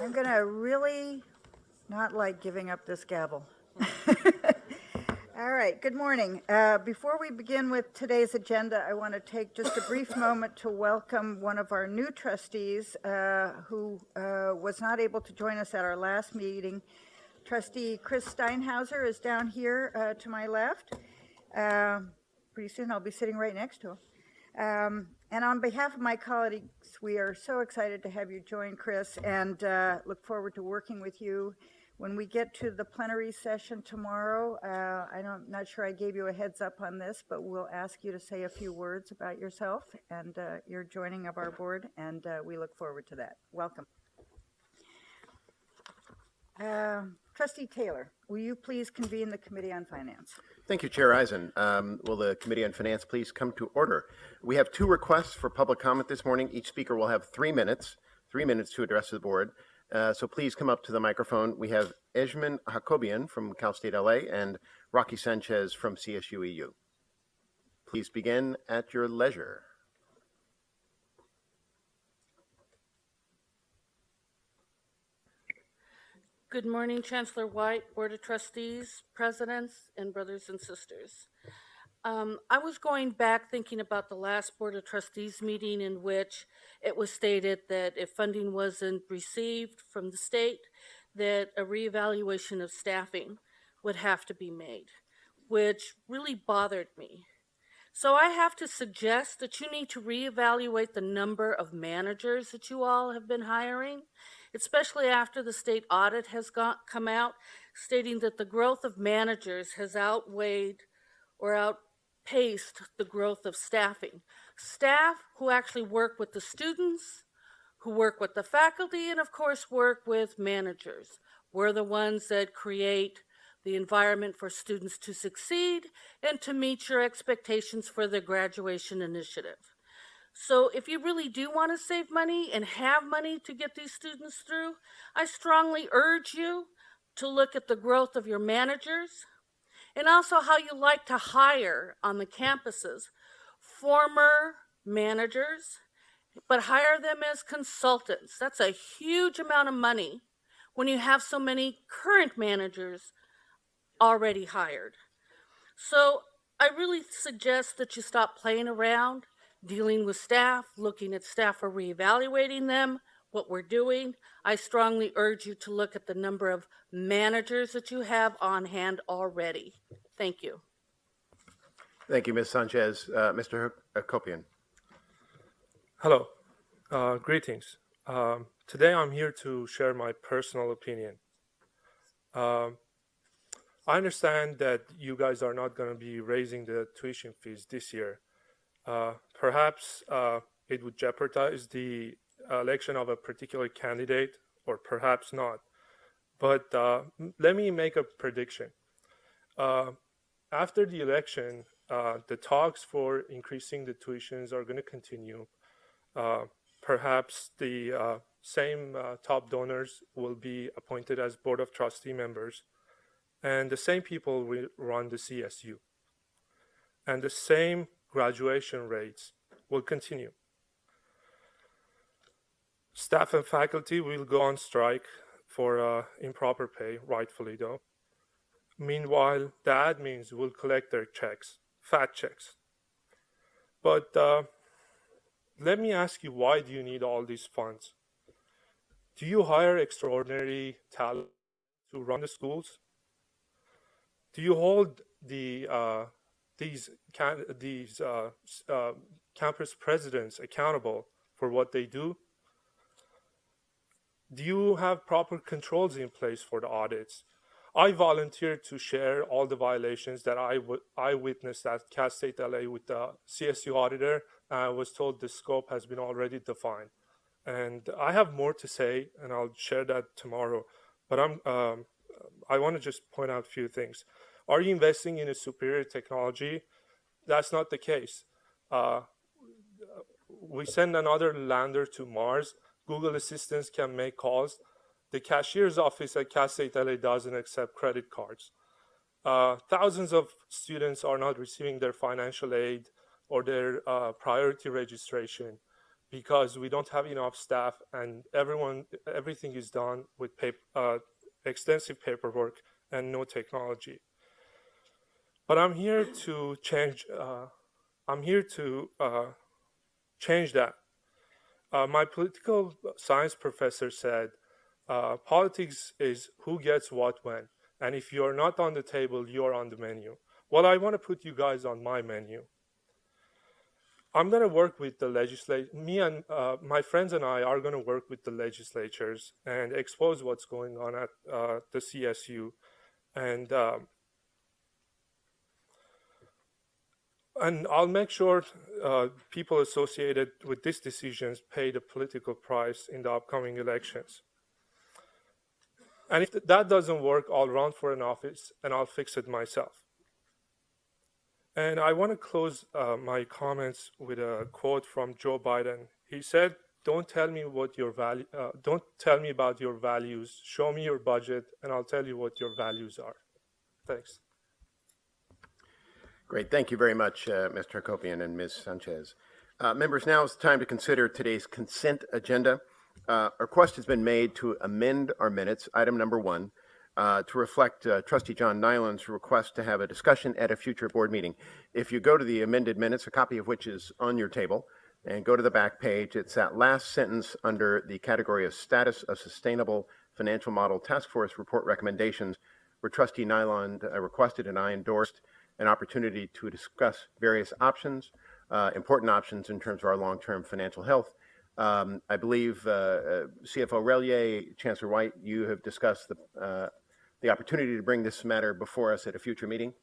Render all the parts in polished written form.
I'm going to really not like giving up this gavel. All right, good morning. Before we begin with today's agenda, I want to take just a brief moment to welcome one of our new trustees who was not able to join us at our last meeting. Trustee Chris Steinhauser is down here to my left. Pretty soon I'll be sitting right next to him. And on behalf of my colleagues, we are so excited to have you join, Chris, and look forward to working with you. When we get to the plenary session tomorrow, I'm not sure I gave you a heads up on this, but we'll ask you to say a few words about yourself and your joining of our board, and we look forward to that. Welcome. Trustee Taylor, will you please convene the Committee on Finance? Thank you, Chair Eisen. Will the Committee on Finance please come to order? We have two requests for public comment this morning. Each speaker will have 3 minutes to address the board. So please come up to the microphone. We have Ejman Hakobian from Cal State LA and Rocky Sanchez from CSU EU. Please begin at your leisure. Good morning, Chancellor White, Board of Trustees, Presidents, and brothers and sisters. I was going back thinking about the last Board of Trustees meeting in which it was stated that if funding wasn't received from the state, that a reevaluation of staffing would have to be made, which really bothered me. So I have to suggest that you need to reevaluate the number of managers that you all have been hiring, especially after the state audit has come out, stating that the growth of managers has outweighed or outpaced the growth of staffing. Staff who actually work with the students, who work with the faculty, and of course work with managers. We're the ones that create the environment for students to succeed and to meet your expectations for the graduation initiative. So if you really do want to save money and have money to get these students through, I strongly urge you to look at the growth of your managers and also how you like to hire on the campuses former managers, but hire them as consultants. That's a huge amount of money when you have so many current managers already hired. So I really suggest that you stop playing around, dealing with staff, looking at staff or reevaluating them, what we're doing. I strongly urge you to look at the number of managers that you have on hand already. Thank you. Thank you, Ms. Sanchez. Mr. Hakobian. Hello, greetings. Today I'm here to share my personal opinion. I understand that you guys are not going to be raising the tuition fees this year. Perhaps it would jeopardize the election of a particular candidate, or perhaps not. But let me make a prediction. After the election, the talks for increasing the tuitions are going to continue. Perhaps the same top donors will be appointed as Board of Trustee members, and the same people will run the CSU. And the same graduation rates will continue. Staff and faculty will go on strike for improper pay, rightfully though. Meanwhile, the admins will collect their checks, fat checks. But let me ask you, why do you need all these funds? Do you hire extraordinary talent to run the schools? Do you hold these campus presidents accountable for what they do? Do you have proper controls in place for the audits? I volunteered to share all the violations that I witnessed at Cal State LA with the CSU auditor. I was told the scope has been already defined. And I have more to say, and I'll share that tomorrow. But I want to just point out a few things. Are you investing in a superior technology? That's not the case. We send another lander to Mars. Google Assistants can make calls. The cashier's office at Cal State LA doesn't accept credit cards. Thousands of students are not receiving their financial aid or their priority registration because we don't have enough staff, and everything is done with extensive paperwork and no technology. But I'm here to change. Change that. My political science professor said, politics is who gets what when, and if you're not on the table, you're on the menu. Well, I want to put you guys on my menu. I'm going to work with the legislature. Me and my friends and I are going to work with the legislatures and expose what's going on at the CSU, and I'll make sure people associated with these decisions pay the political price in the upcoming elections. And if that doesn't work, I'll run for an office and I'll fix it myself. And I want to close my comments with a quote from Joe Biden. He said, "Don't tell me what your don't tell me about your values. Show me your budget, and I'll tell you what your values are." Thanks. Great. Thank you very much, Mr. Hakopian and Ms. Sanchez. Members, now is the time to consider today's consent agenda. A request has been made to amend our minutes, item number 1, to reflect Trustee John Nyland's request to have a discussion at a future board meeting. If you go to the amended minutes, a copy of which is on your table, and go to the back page, it's that last sentence under the category of Status of Sustainable Financial Model Task Force Report Recommendations, where Trustee Nyland requested and I endorsed an opportunity to discuss various options, important options in terms of our long-term financial health. I believe CFO Relier, Chancellor White, you have discussed the opportunity to bring this matter before us at a future meeting.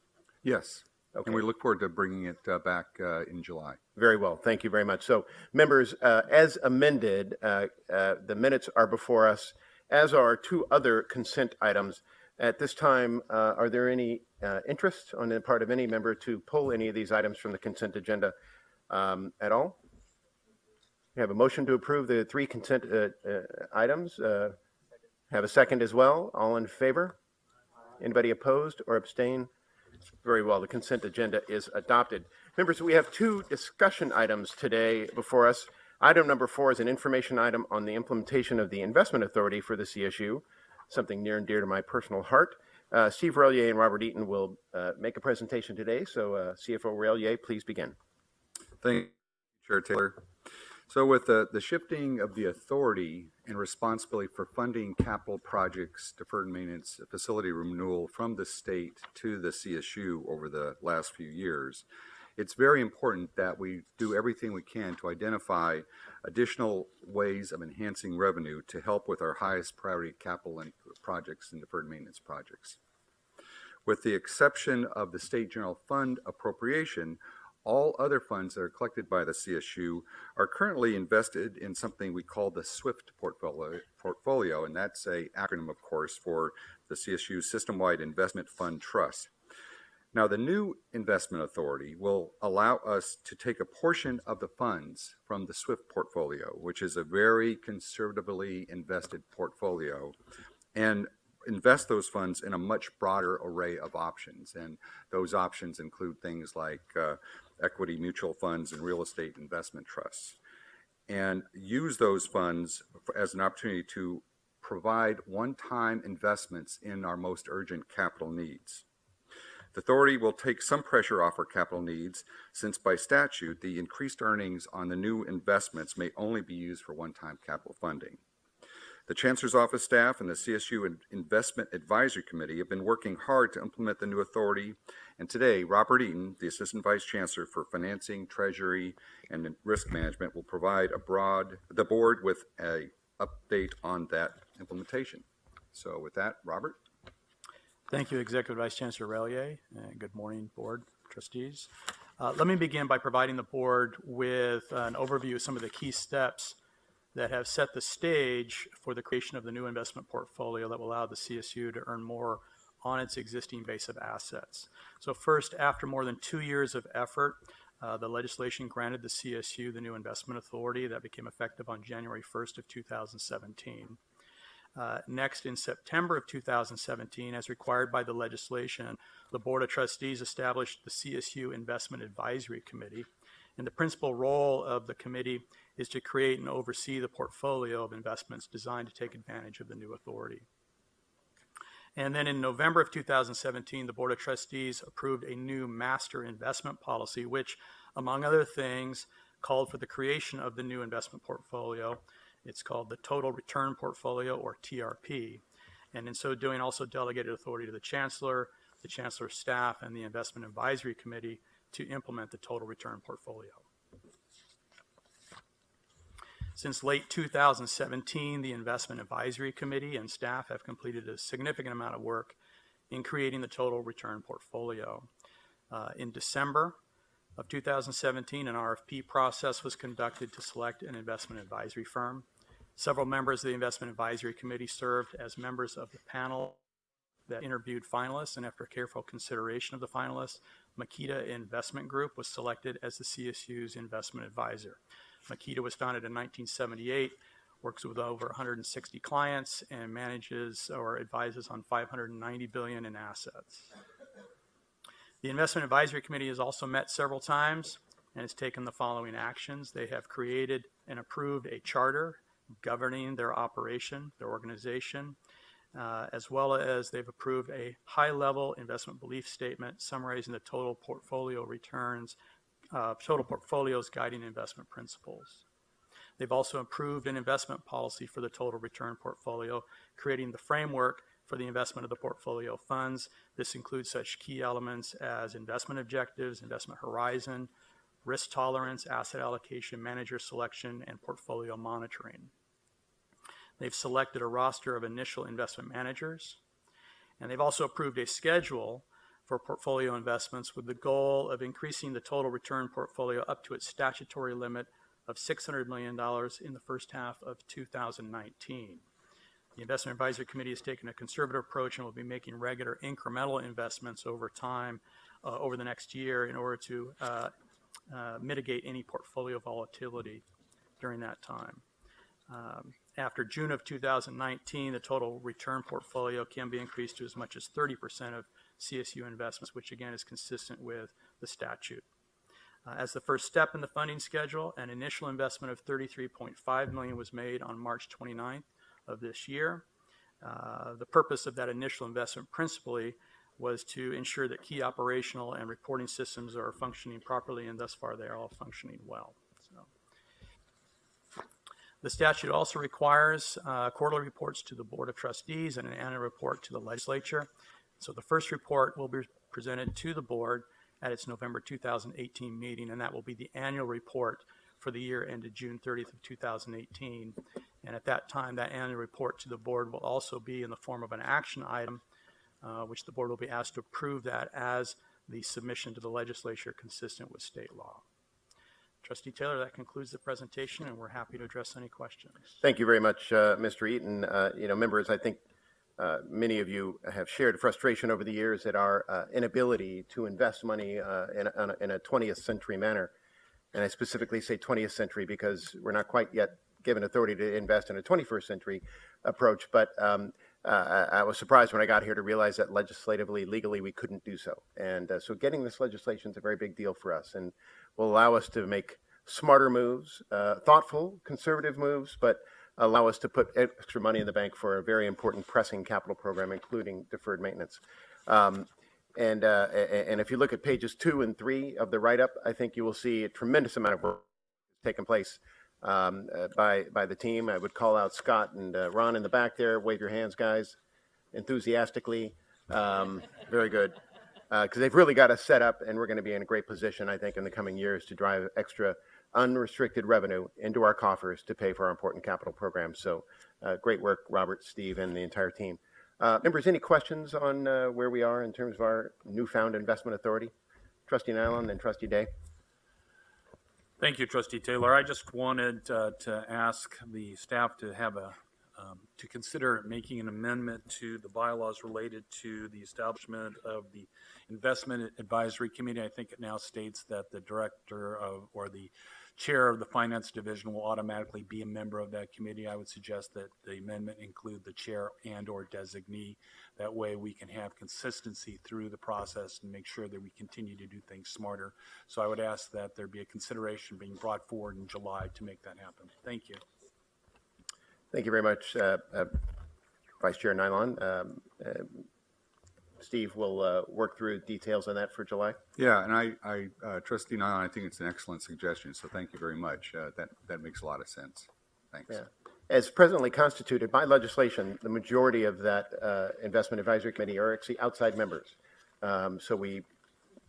Yes. Okay. And we look forward to bringing it back in July. Very well. Thank you very much. So, members, as amended, the minutes are before us, as are 2 other consent items. At this time, are there any interest on the part of any member to pull any of these items from the consent agenda at all? We have a motion to approve the 3 consent items. Have a second as well. All in favor? Anybody opposed or abstain? Very well. The consent agenda is adopted. Members, we have 2 discussion items today before us. Item number 4 is an information item on the implementation of the investment authority for the CSU, something near and dear to my personal heart. Steve Relier and Robert Eaton will make a presentation today. So CFO Relier, please begin. Thank you, Chair Taylor. So with the shifting of the authority and responsibility for funding capital projects, deferred maintenance, facility renewal from the state to the CSU over the last few years, it's very important that we do everything we can to identify additional ways of enhancing revenue to help with our highest priority capital projects and deferred maintenance projects. With the exception of the state general fund appropriation, all other funds that are collected by the CSU are currently invested in something we call the SWIFT portfolio, and that's an acronym, of course, for the CSU System-Wide Investment Fund Trust. Now, the new investment authority will allow us to take a portion of the funds from the SWIFT portfolio, which is a very conservatively invested portfolio, and invest those funds in a much broader array of options. And those options include things like equity mutual funds and real estate investment trusts, and use those funds as an opportunity to provide one-time investments in our most urgent capital needs. The authority will take some pressure off our capital needs, since by statute, the increased earnings on the new investments may only be used for one-time capital funding. The Chancellor's Office staff and the CSU Investment Advisory Committee have been working hard to implement the new authority, and today, Robert Eaton, the Assistant Vice Chancellor for Financing, Treasury, and Risk Management, will provide the board with an update on that implementation. So with that, Robert. Thank you, Executive Vice Chancellor Relier, and good morning, Board Trustees. Let me begin by providing the Board with an overview of some of the key steps that have set the stage for the creation of the new investment portfolio that will allow the CSU to earn more on its existing base of assets. So first, after more than 2 years of effort, the legislation granted the CSU the new investment authority that became effective on January 1st of 2017. Next, in September of 2017, as required by the legislation, the Board of Trustees established the CSU Investment Advisory Committee. And the principal role of the committee is to create and oversee the portfolio of investments designed to take advantage of the new authority. And then in November of 2017, the Board of Trustees approved a new master investment policy, which, among other things, called for the creation of the new investment portfolio. It's called the Total Return Portfolio, or TRP. And in so doing, also delegated authority to the Chancellor's staff, and the Investment Advisory Committee to implement the Total Return Portfolio. Since late 2017, the Investment Advisory Committee and staff have completed a significant amount of work in creating the Total Return Portfolio. In December of 2017, an RFP process was conducted to select an investment advisory firm. Several members of the Investment Advisory Committee served as members of the panel that interviewed finalists, and after careful consideration of the finalists, Makita Investment Group was selected as the CSU's investment advisor. Makita was founded in 1978, works with over 160 clients, and manages or advises on $590 billion in assets. The Investment Advisory Committee has also met several times and has taken the following actions. They have created and approved a charter governing their operation, their organization, as well as they've approved a high-level investment belief statement summarizing the total portfolio returns, total portfolio's guiding investment principles. They've also approved an investment policy for the total return portfolio, creating the framework for the investment of the portfolio funds. This includes such key elements as investment objectives, investment horizon, risk tolerance, asset allocation, manager selection, and portfolio monitoring. They've selected a roster of initial investment managers, and they've also approved a schedule for portfolio investments with the goal of increasing the total return portfolio up to its statutory limit of $600 million in the first half of 2019. The Investment Advisory Committee has taken a conservative approach and will be making regular incremental investments over time, over the next year, in order to mitigate any portfolio volatility during that time. After June of 2019, the total return portfolio can be increased to as much as 30% of CSU investments, which again is consistent with the statute. As the first step in the funding schedule, an initial investment of $33.5 million was made on March 29th of this year. The purpose of that initial investment principally was to ensure that key operational and reporting systems are functioning properly, and thus far they are all functioning well. The statute also requires quarterly reports to the Board of Trustees and an annual report to the legislature. So the first report will be presented to the board at its November 2018 meeting, and that will be the annual report for the year ended June 30th of 2018. And at that time, that annual report to the board will also be in the form of an action item, which the board will be asked to approve that as the submission to the legislature consistent with state law. Trustee Taylor, that concludes the presentation, and we're happy to address any questions. Thank you very much, Mr. Eaton. Members, I think many of you have shared frustration over the years at our inability to invest money in a 20th century manner. And I specifically say 20th century because we're not quite yet given authority to invest in a 21st century approach. But I was surprised when I got here to realize that legislatively, legally, we couldn't do so. And so getting this legislation is a very big deal for us and will allow us to make smarter moves, thoughtful, conservative moves, but allow us to put extra money in the bank for a very important pressing capital program, including deferred maintenance. And if you look at pages 2 and 3 of the write-up, I think you will see a tremendous amount of work taking place by the team. I would call out Scott and Ron in the back there. Wave your hands, guys, enthusiastically. Very good. Because they've really got us set up, and we're going to be in a great position, I think, in the coming years to drive extra unrestricted revenue into our coffers to pay for our important capital programs. So great work, Robert, Steve, and the entire team. Members, any questions on where we are in terms of our newfound investment authority? Trustee Nyland and Trustee Day. Thank you, Trustee Taylor. I just wanted to ask the staff to have to consider making an amendment to the bylaws related to the establishment of the Investment Advisory Committee. I think it now states that the director of, or the chair of the finance division will automatically be a member of that committee. I would suggest that the amendment include the chair and/or designee. That way we can have consistency through the process and make sure that we continue to do things smarter. So I would ask that there be a consideration being brought forward in July to make that happen. Thank you. Thank you very much, Vice Chair Nylon. Steve will work through details on that for July. Yeah, and I Trustee Nylon, I think it's an excellent suggestion, so thank you very much. That makes a lot of sense. Thanks. Yeah. As presently constituted by legislation, the majority of that Investment Advisory Committee are actually outside members. So we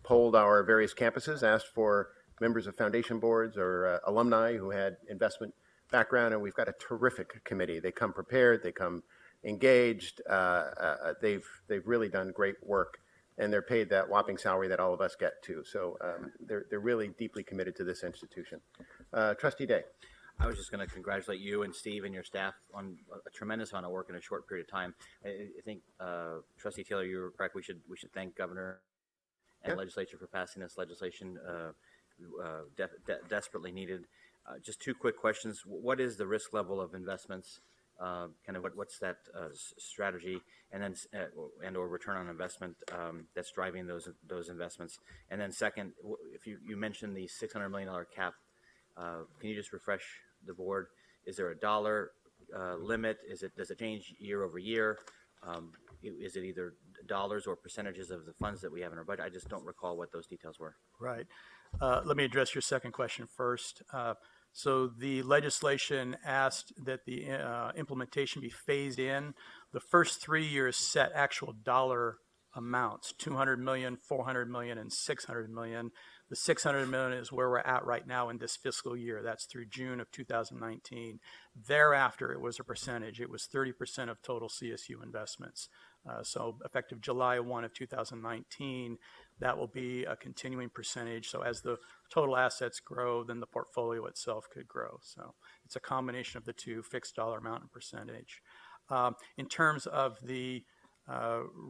polled our various campuses, asked for members of foundation boards or alumni who had investment background, and we've got a terrific committee. They come prepared, they come engaged. They've really done great work, and they're paid that whopping salary that all of us get too. So they're really deeply committed to this institution. Trustee Day. I was just going to congratulate you and Steve and your staff on a tremendous amount of work in a short period of time. I think Trustee Taylor, you were correct. We should thank Governor and Legislature for passing this legislation, desperately needed. Just two quick questions. What is the risk level of investments? Kind of what's that strategy, and then or return on investment that's driving those investments? And then second, if you mentioned the $600 million cap, can you just refresh the board? Is there a dollar limit? Does it change year over year? Is it either dollars or percentages of the funds that we have in our budget? I just don't recall what those details were. Right. Let me address your second question first. So the legislation asked that the implementation be phased in. The first 3 years set actual dollar amounts, 200 million, 400 million, and 600 million. The 600 million is where we're at right now in this fiscal year. That's through June of 2019. Thereafter, it was a percentage. It was 30% of total CSU investments. So effective July 1 of 2019, that will be a continuing percentage. So as the total assets grow, then the portfolio itself could grow. So it's a combination of the two, fixed dollar amount and percentage. In terms of the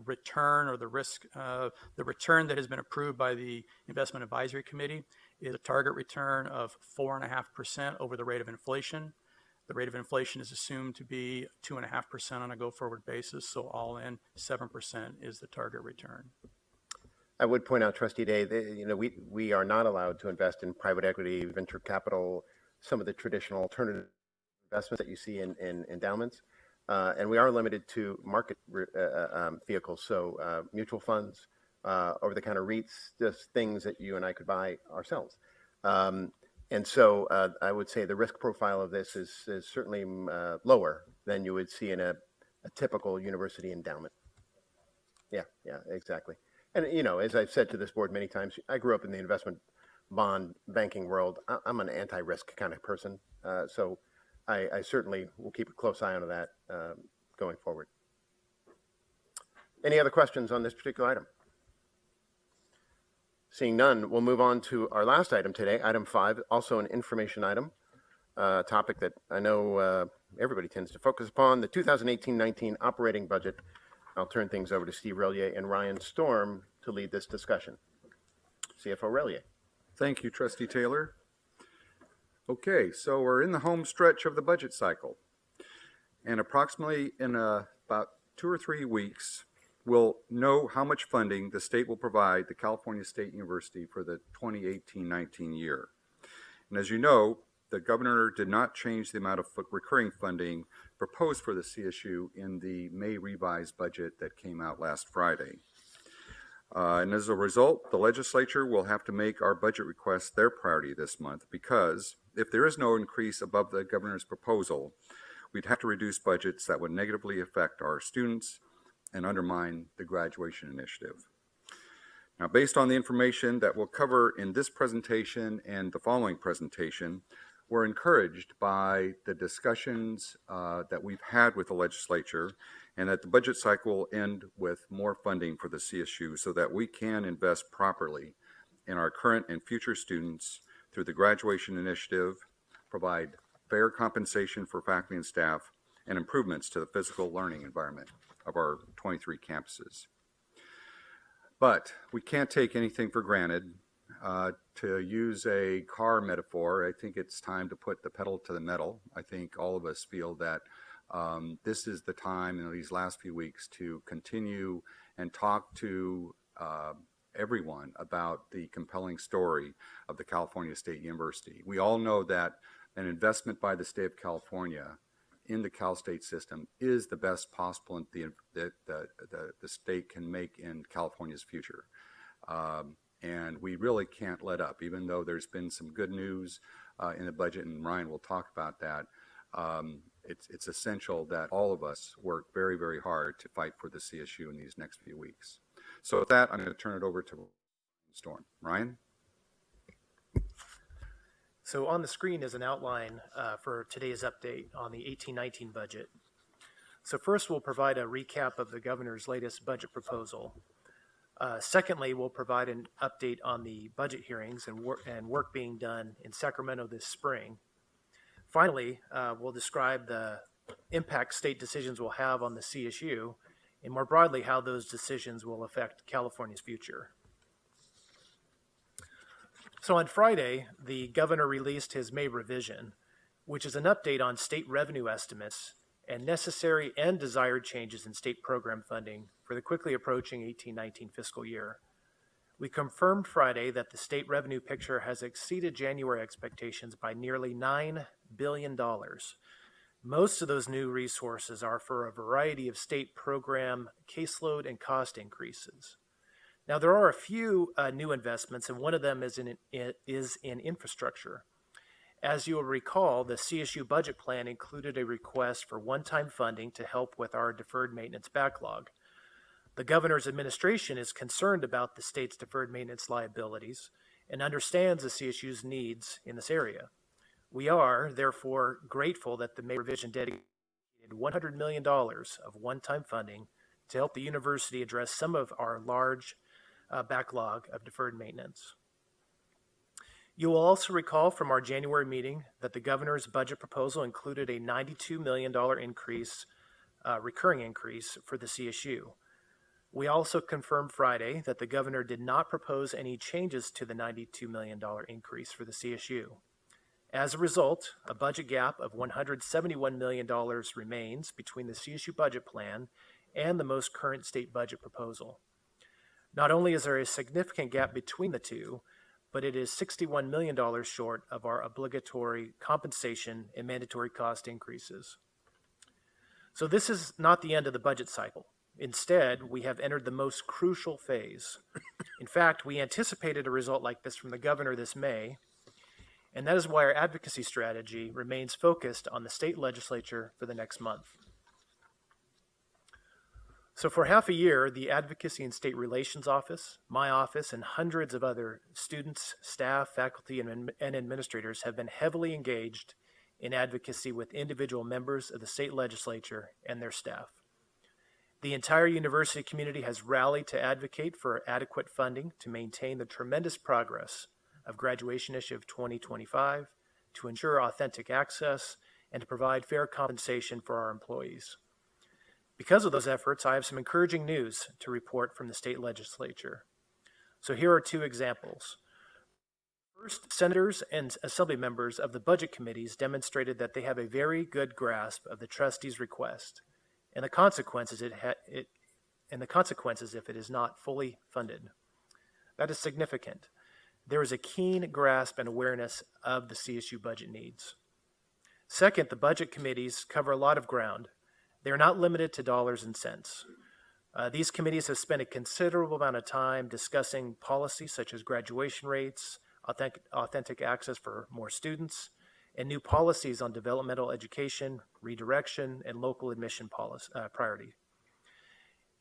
return or the risk, the return that has been approved by the Investment Advisory Committee is a target return of 4.5% over the rate of inflation. The rate of inflation is assumed to be 2.5% on a go-forward basis, so all in 7% is the target return. I would point out, Trustee Day, that, we are not allowed to invest in private equity, venture capital, some of the traditional alternative investments that you see in endowments. And we are limited to market vehicles, so mutual funds, over-the-counter REITs, just things that you and I could buy ourselves. And so I would say the risk profile of this is certainly lower than you would see in a typical university endowment. Yeah, exactly. And, as I've said to this board many times, I grew up in the investment bond banking world. I'm an anti-risk kind of person. So I certainly will keep a close eye on that going forward. Any other questions on this particular item? Seeing none, we'll move on to our last item today, item 5, also an information item, topic that I know everybody tends to focus upon, the 2018-19 operating budget. I'll turn things over to Steve Relier and Ryan Storm to lead this discussion. CFO Relier. Thank you, Trustee Taylor. Okay, so we're in the home stretch of the budget cycle. And approximately in about 2 or 3 weeks, we'll know how much funding the state will provide the California State University for the 2018-19 year. And as you know, the governor did not change the amount of recurring funding proposed for the CSU in the May revised budget that came out last Friday. And as a result, the legislature will have to make our budget requests their priority this month, because if there is no increase above the governor's proposal, we'd have to reduce budgets that would negatively affect our students and undermine the graduation initiative. Now, based on the information that we'll cover in this presentation and the following presentation, we're encouraged by the discussions that we've had with the legislature, and that the budget cycle will end with more funding for the CSU so that we can invest properly in our current and future students through the graduation initiative, provide fair compensation for faculty and staff, and improvements to the physical learning environment of our 23 campuses. But we can't take anything for granted. To use a car metaphor, I think it's time to put the pedal to the metal. I think all of us feel that this is the time in these last few weeks to continue and talk to everyone about the compelling story of the California State University. We all know that an investment by the state of California in the Cal State system is the best possible that the state can make in California's future. And we really can't let up, even though there's been some good news in the budget, and Ryan will talk about that. It's essential that all of us work very, very hard to fight for the CSU in these next few weeks. So with that, I'm going to turn it over to Storm. Ryan? So on the screen is an outline for today's update on the 18-19 budget. So first, we'll provide a recap of the governor's latest budget proposal. Secondly, we'll provide an update on the budget hearings and work being done in Sacramento this spring. Finally, we'll describe the impact state decisions will have on the CSU, and more broadly, how those decisions will affect California's future. So on Friday, the governor released his May revision, which is an update on state revenue estimates and necessary and desired changes in state program funding for the quickly approaching 18-19 fiscal year. We confirmed Friday that the state revenue picture has exceeded January expectations by nearly $9 billion. Most of those new resources are for a variety of state program caseload and cost increases. Now, there are a few new investments, and one of them is in infrastructure. As you will recall, the CSU budget plan included a request for one-time funding to help with our deferred maintenance backlog. The governor's administration is concerned about the state's deferred maintenance liabilities and understands the CSU's needs in this area. We are, therefore, grateful that the May revision dedicated $100 million of one-time funding to help the university address some of our large backlog of deferred maintenance. You will also recall from our January meeting that the governor's budget proposal included a $92 million increase, recurring increase for the CSU. We also confirmed Friday that the governor did not propose any changes to the $92 million increase for the CSU. As a result, a budget gap of $171 million remains between the CSU budget plan and the most current state budget proposal. Not only is there a significant gap between the two, but it is $61 million short of our obligatory compensation and mandatory cost increases. So this is not the end of the budget cycle. Instead, we have entered the most crucial phase. In fact, we anticipated a result like this from the governor this May, and that is why our advocacy strategy remains focused on the state legislature for the next month. So for half a year, the Advocacy and State Relations Office, my office, and hundreds of other students, staff, faculty, and administrators have been heavily engaged in advocacy with individual members of the state legislature and their staff. The entire university community has rallied to advocate for adequate funding to maintain the tremendous progress of Graduation Initiative 2025, to ensure authentic access, and to provide fair compensation for our employees. Because of those efforts, I have some encouraging news to report from the state legislature. So here are two examples. First, senators and assembly members of the budget committees demonstrated that they have a very good grasp of the trustees' request and the consequences if it is not fully funded. That is significant. There is a keen grasp and awareness of the CSU budget needs. Second, the budget committees cover a lot of ground. They are not limited to dollars and cents. These committees have spent a considerable amount of time discussing policies such as graduation rates, authentic access for more students, and new policies on developmental education, redirection, and local admission priority.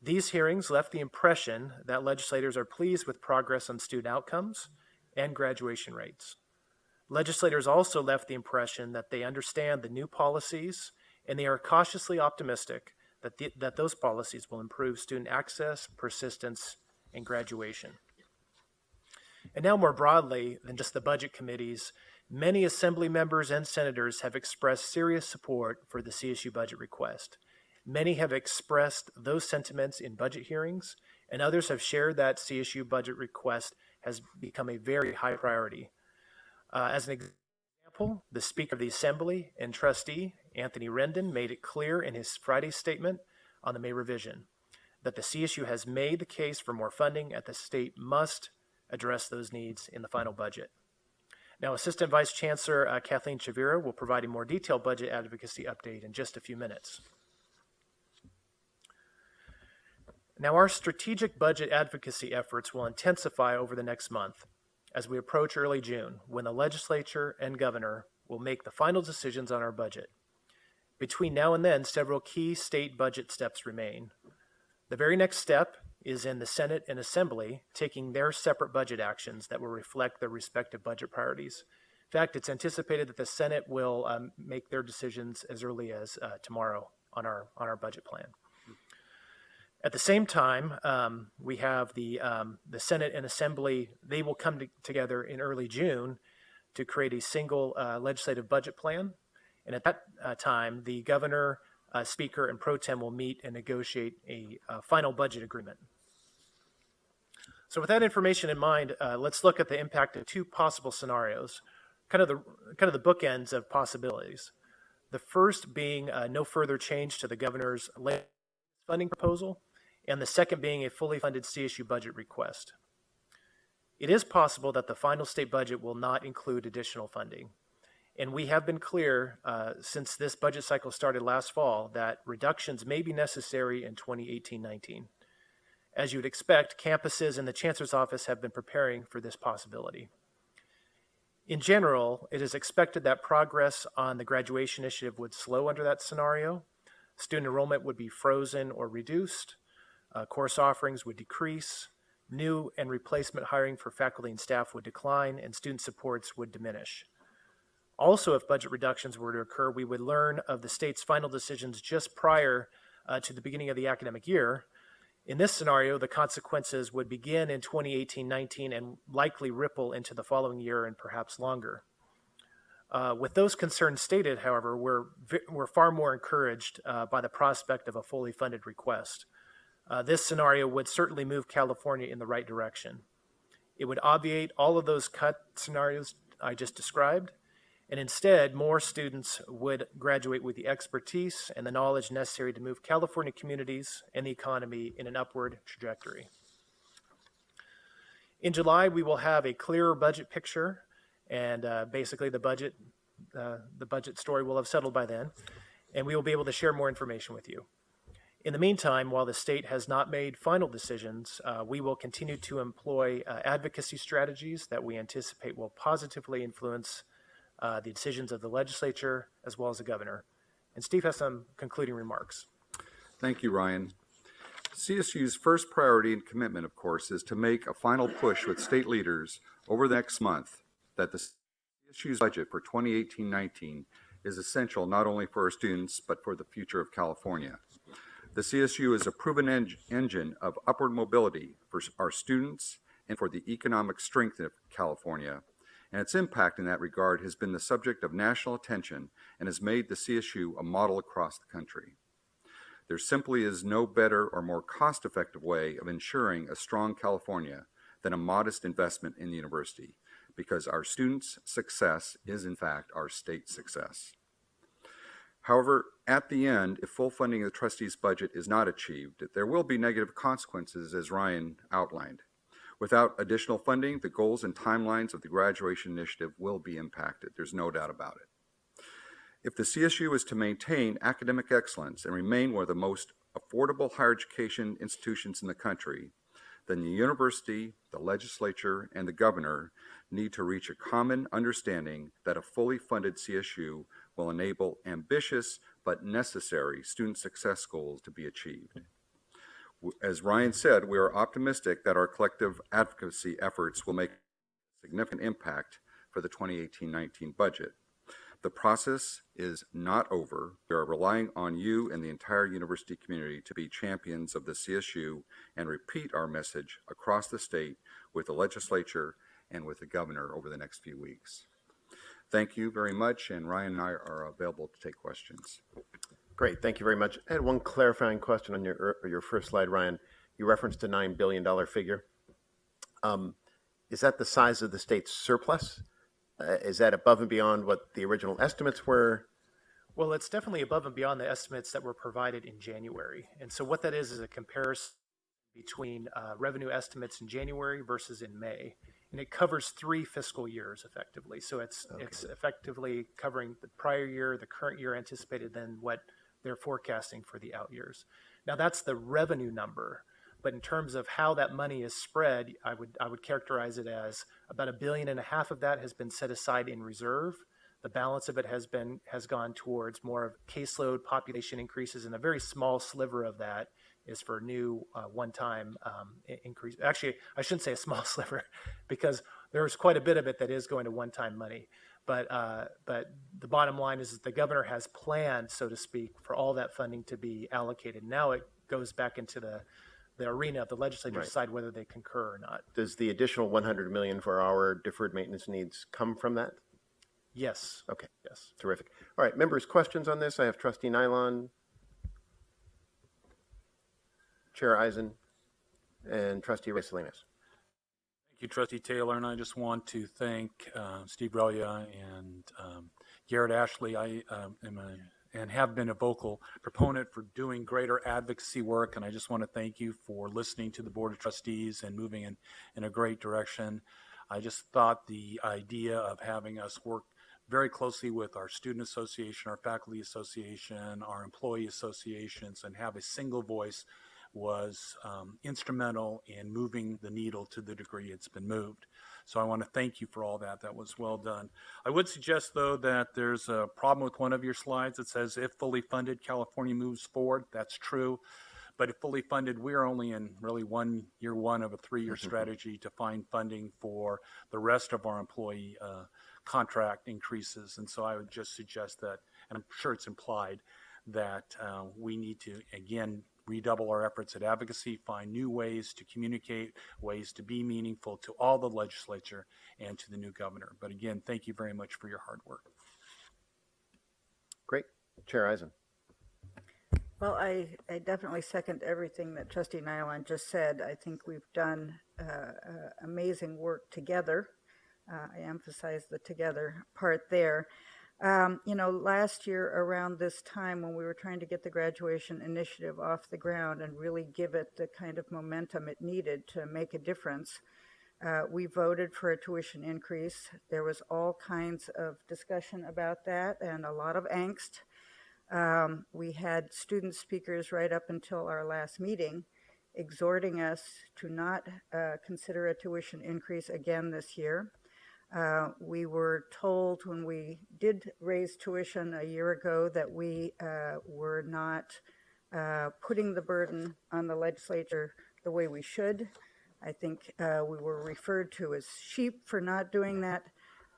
These hearings left the impression that legislators are pleased with progress on student outcomes and graduation rates. Legislators also left the impression that they understand the new policies, and they are cautiously optimistic that those policies will improve student access, persistence, and graduation. And now more broadly than just the budget committees, many assembly members and senators have expressed serious support for the CSU budget request. Many have expressed those sentiments in budget hearings, and others have shared that CSU budget request has has become a very high priority. As an example, the Speaker of the Assembly and trustee, Anthony Rendon, made it clear in his Friday statement on the May revision that the CSU has made the case for more funding and the state must address those needs in the final budget. Now, Assistant Vice Chancellor Kathleen Chavira will provide a more detailed budget advocacy update in just a few minutes. Now, our strategic budget advocacy efforts will intensify over the next month as we approach early June, when the legislature and governor will make the final decisions on our budget. Between now and then, several key state budget steps remain. The very next step is in the Senate and Assembly taking their separate budget actions that will reflect their respective budget priorities. In fact, it's anticipated that the Senate will make their decisions as early as tomorrow on our budget plan. At the same time, we have the Senate and Assembly. They will come together in early June to create a single legislative budget plan. And at that time, the governor, speaker, and pro tem will meet and negotiate a final budget agreement. So with that information in mind, let's look at the impact of two possible scenarios, kind of the bookends of possibilities. The first being no further change to the governor's funding proposal, and the second being a fully funded CSU budget request. It is possible that the final state budget will not include additional funding. And we have been clear since this budget cycle started last fall that reductions may be necessary in 2018-19. As you would expect, campuses and the Chancellor's Office have been preparing for this possibility. In general, it is expected that progress on the graduation initiative would slow under that scenario. Student enrollment would be frozen or reduced. Course offerings would decrease. New and replacement hiring for faculty and staff would decline, and student supports would diminish. Also, if budget reductions were to occur, we would learn of the state's final decisions just prior to the beginning of the academic year. In this scenario, the consequences would begin in 2018-19 and likely ripple into the following year and perhaps longer. With those concerns stated, however, we're far more encouraged by the prospect of a fully funded request. This scenario would certainly move California in the right direction. It would obviate all of those cut scenarios I just described, and instead, more students would graduate with the expertise and the knowledge necessary to move California communities and the economy in an upward trajectory. In July, we will have a clearer budget picture, and basically the budget story will have settled by then, and we will be able to share more information with you. In the meantime, while the state has not made final decisions, we will continue to employ advocacy strategies that we anticipate will positively influence the decisions of the legislature as well as the governor. And Steve has some concluding remarks. Thank you, Ryan. CSU's first priority and commitment, of course, is to make a final push with state leaders over the next month that the CSU's budget for 2018-19 is essential not only for our students, but for the future of California. The CSU is a proven engine of upward mobility for our students and for the economic strength of California, and its impact in that regard has been the subject of national attention and has made the CSU a model across the country. There simply is no better or more cost-effective way of ensuring a strong California than a modest investment in the university, because our students' success is in fact our state's success. However, at the end, if full funding of the trustees' budget is not achieved, there will be negative consequences, as Ryan outlined. Without additional funding, the goals and timelines of the graduation initiative will be impacted. There's no doubt about it. If the CSU is to maintain academic excellence and remain one of the most affordable higher education institutions in the country, then the university, the legislature, and the governor need to reach a common understanding that a fully funded CSU will enable ambitious but necessary student success goals to be achieved. As Ryan said, we are optimistic that our collective advocacy efforts will make a significant impact for the 2018-19 budget. The process is not over. We are relying on you and the entire university community to be champions of the CSU and repeat our message across the state with the legislature and with the governor over the next few weeks. Thank you very much, and Ryan and I are available to take questions. Great, thank you very much. I had one clarifying question on your first slide, Ryan. You referenced a $9 billion figure. is that the size of the state's surplus? Is that above and beyond what the original estimates were? Well, it's definitely above and beyond the estimates that were provided in January. And so what that is a comparison between revenue estimates in January versus in May. And it covers 3 fiscal years effectively. So it's effectively covering the prior year, the current year anticipated, then what they're forecasting for the out years. Now that's the revenue number. But in terms of how that money is spread, I would characterize it as about $1.5 billion of that has been set aside in reserve. The balance of it has gone towards more of caseload population increases, and a very small sliver of that is for new one-time increase. Actually, I shouldn't say a small sliver, because there's quite a bit of it that is going to one-time money. But the bottom line is that the governor has planned, so to speak, for all that funding to be allocated. Now it goes back into the arena of the legislature to decide whether they concur or not. Does the additional $100 million for our deferred maintenance needs come from that? Yes. Okay. Yes. Terrific. All right, members, questions on this? I have Trustee Nylon, Chair Eisen, and Trustee Ray Salinas. Thank you, Trustee Taylor, and I just want to thank Steve Relia and Garrett Ashley. I and have been a vocal proponent for doing greater advocacy work, and I just want to thank you for listening to the Board of Trustees and moving in a great direction. I just thought the idea of having us work very closely with our student association, our faculty association, our employee associations, and have a single voice was instrumental in moving the needle to the degree it's been moved. So I want to thank you for all that. That was well done. I would suggest, though, that there's a problem with one of your slides that says, if fully funded, California moves forward. That's true. But if fully funded, we're only in really year one of a 3-year strategy to find funding for the rest of our employee contract increases. And so I would just suggest that, and I'm sure it's implied, that we need to, again, redouble our efforts at advocacy, find new ways to communicate, ways to be meaningful to all the legislature and to the new governor. But again, thank you very much for your hard work. Great. Chair Eisen. Well, I definitely second everything that Trustee Nylon just said. I think we've done amazing work together. I emphasize the together part there. Last year around this time when we were trying to get the graduation initiative off the ground and really give it the kind of momentum it needed to make a difference, we voted for a tuition increase. There was all kinds of discussion about that and a lot of angst. We had student speakers right up until our last meeting exhorting us to not consider a tuition increase again this year. We were told when we did raise tuition a year ago that we were not putting the burden on the legislature the way we should. I think we were referred to as sheep for not doing that.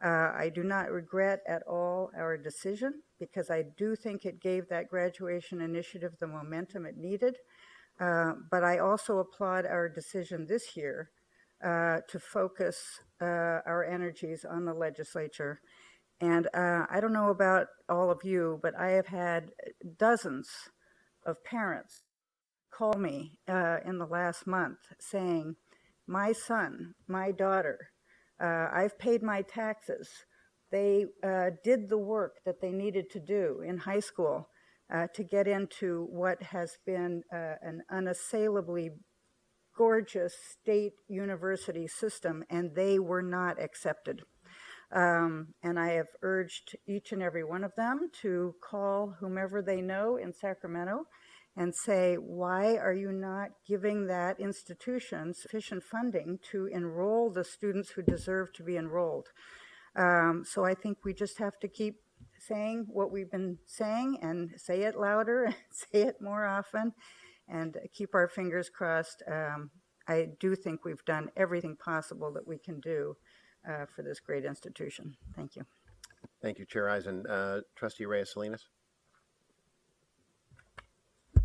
I do not regret at all our decision, because I do think it gave that graduation initiative the momentum it needed. But I also applaud our decision this year to focus our energies on the legislature. And I don't know about all of you, but I have had dozens of parents call me in the last month saying, my son, my daughter, I've paid my taxes. They did the work that they needed to do in high school to get into what has been an unassailably gorgeous state university system, and they were not accepted. And I have urged each and every one of them to call whomever they know in Sacramento and say, why are you not giving that institution sufficient funding to enroll the students who deserve to be enrolled? So I think we just have to keep saying what we've been saying and say it louder and say it more often and keep our fingers crossed. I do think we've done everything possible that we can do for this great institution. Thank you. Thank you, Chair Eisen. Trustee Reyes Salinas.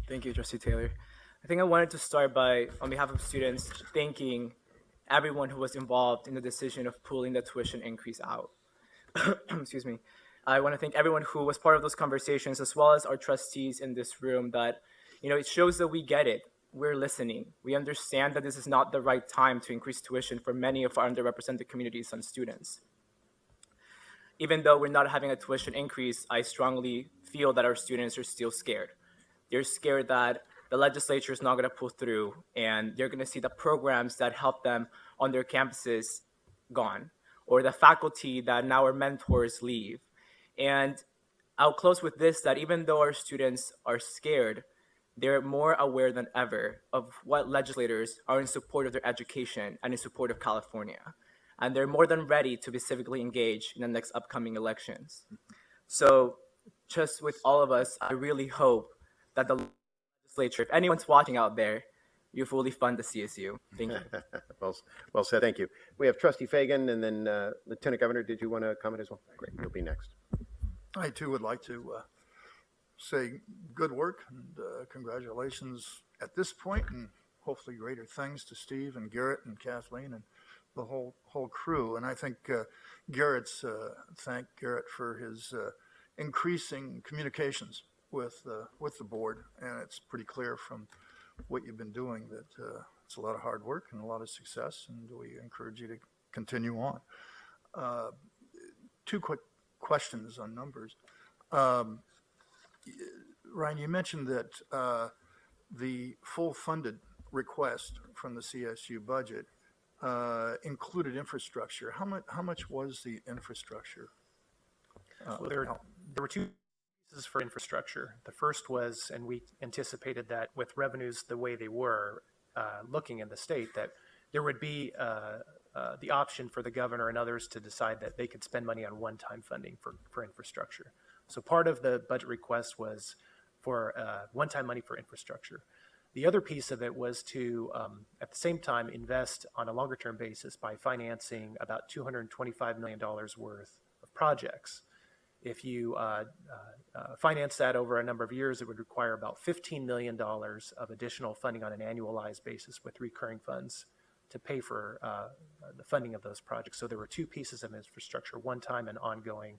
Thank you, Trustee Taylor. I think I wanted to start by, on behalf of students, thanking everyone who was involved in the decision of pulling the tuition increase out. Excuse me. I want to thank everyone who was part of those conversations, as well as our trustees in this room, that, it shows that we get it. we're listening. We understand that this is not the right time to increase tuition for many of our underrepresented communities and students. Even though we're not having a tuition increase, I strongly feel that our students are still scared. They're scared that the legislature is not going to pull through, and they're going to see the programs that help them on their campuses gone, or the faculty that now are mentors leave. And I'll close with this, that even though our students are scared, they're more aware than ever of what legislators are in support of their education and in support of California. And they're more than ready to be civically engaged in the next upcoming elections. So just with all of us, I really hope that the legislature, if anyone's watching out there, you fully fund the CSU. Thank you. Well said. Thank you. We have Trustee Fagan, and then Lieutenant Governor, did you want to comment as well? Great. You'll be next. I too would like to say good work and congratulations at this point, and hopefully greater things to Steve and Garrett and Kathleen and the whole crew. And I think thank Garrett for his increasing communications with the board, and it's pretty clear from what you've been doing that it's a lot of hard work and a lot of success, and we encourage you to continue on. Two quick questions on numbers. Ryan, you mentioned that the full funded request from the CSU budget included infrastructure. How much was the infrastructure? Well, there were two pieces for infrastructure. The first was, and we anticipated that with revenues the way they were, looking in the state, that there would be the option for the governor and others to decide that they could spend money on one-time funding for infrastructure. So part of the budget request was for one-time money for infrastructure. The other piece of it was to, at the same time, invest on a longer-term basis by financing about $225 million worth of projects. If you finance that over a number of years, it would require about $15 million of additional funding on an annualized basis with recurring funds to pay for the funding of those projects. So there were two pieces of infrastructure, one-time and ongoing,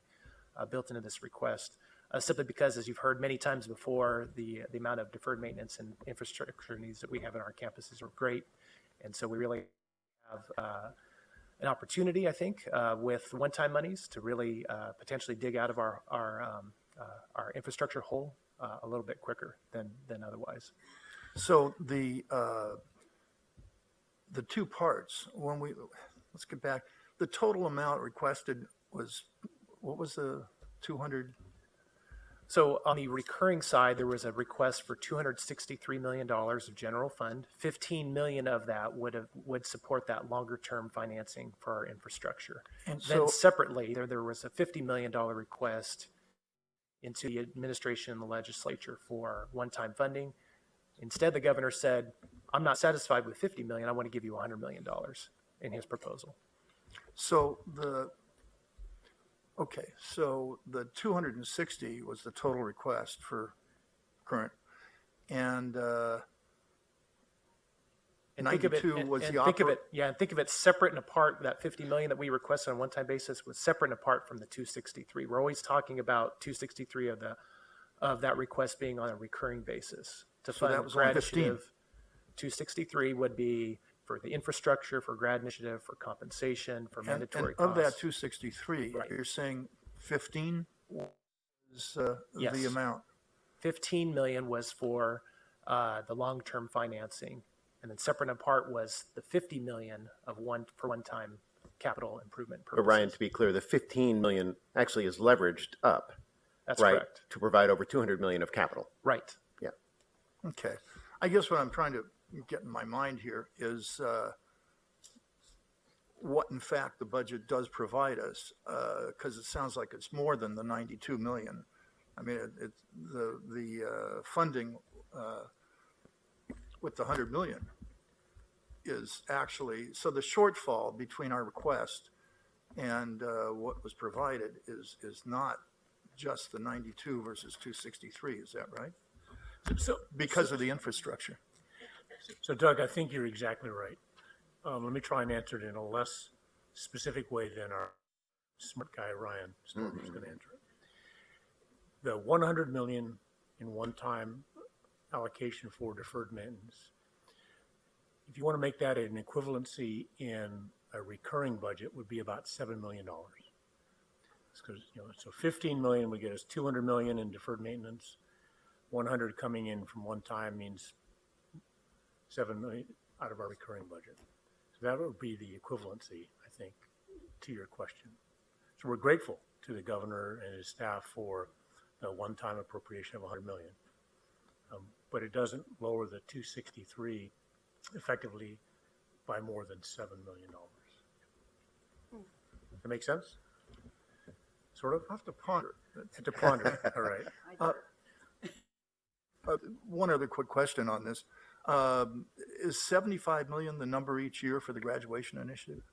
built into this request. Simply because, as you've heard many times before, the amount of deferred maintenance and infrastructure needs that we have in our campuses are great. And so we really have an opportunity, I think, with one-time monies to really potentially dig out of our infrastructure hole a little bit quicker than otherwise. So the two parts, let's get back, the total amount requested was, what was the 200? So on the recurring side, there was a request for $263 million of general fund. 15 million of that would support that longer term financing for our infrastructure. And then separately, there was a $50 million request into the administration and the legislature for one-time funding. Instead, the governor said, I'm not satisfied with 50 million. I want to give you $100 million in his proposal. So so the 260 was the total request for current, and 92 was the think of it separate and apart. That 50 million that we requested on a one-time basis was separate and apart from the 263. We're always talking about 263 of that request being on a recurring basis to fund that was grad only 15. initiative. 263 would be for the infrastructure, for grad initiative, for compensation, for mandatory and of that costs. 263, Right. you're saying 15 was Yes. the amount. 15 million was for the long-term financing, and then separate and apart was the 50 million for one-time capital improvement But purposes. Ryan, to be clear, the 15 million actually is leveraged up, That's right, correct. to provide over 200 million of capital. Right. Yeah. Okay. I guess what I'm trying to get in my mind here is what, in fact, the budget does provide us, because it sounds like it's more than the 92 million. I mean, the funding with the 100 million is actually, so the shortfall between our request and what was provided is not just the 92 versus 263. Is that right? Because of the infrastructure. So Doug, I think you're exactly right. Let me try and answer it in a less specific way than our smart guy, Ryan Storm, is going to answer it. The 100 million in one-time allocation for deferred maintenance if you want to make that an equivalency in a recurring budget, would be about $7 million. Because, so 15 million would get us 200 million in deferred maintenance. 100 coming in from one time means 7 million out of our recurring budget. So that would be the equivalency, I think, to your question. So we're grateful to the governor and his staff for a one-time appropriation of 100 million. But it doesn't lower the 263 effectively by more than $7 million. That make sense? Sort of? I have to ponder. Have to ponder. All right. One other quick question on this. Is 75 million the number each year for the graduation initiative?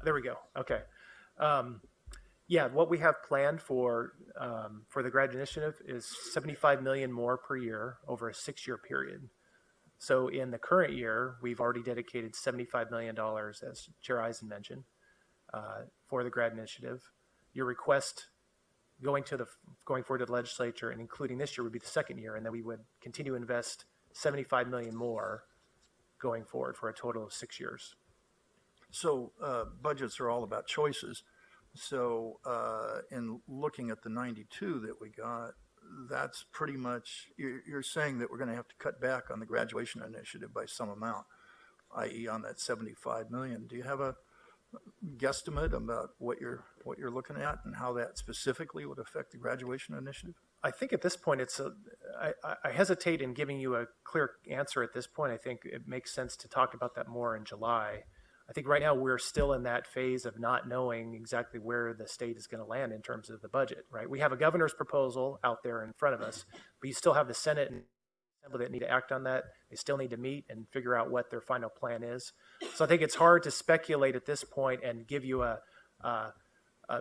There we go. Okay. Yeah, what we have planned for the grad initiative is 75 million more per year over a 6-year period. So in the current year, we've already dedicated $75 million, as Chair Eisen mentioned, for the grad initiative. Your request going forward to the legislature and including this year would be the second year, and then we would continue to invest 75 million more going forward for a total of 6 years. So budgets are all about choices. So in looking at the 92 that we got, that's pretty much, you're saying that we're going to have to cut back on the graduation initiative by some amount, i.e. on that 75 million. Do you have a guesstimate about what you're looking at and how that specifically would affect the graduation initiative? I think at this point, I hesitate in giving you a clear answer at this point. I think it makes sense to talk about that more in July. I think right now we're still in that phase of not knowing exactly where the state is going to land in terms of the budget, right? We have a governor's proposal out there in front of us, but you still have the Senate and Assembly that need to act on that. They still need to meet and figure out what their final plan is. So I think it's hard to speculate at this point and give you a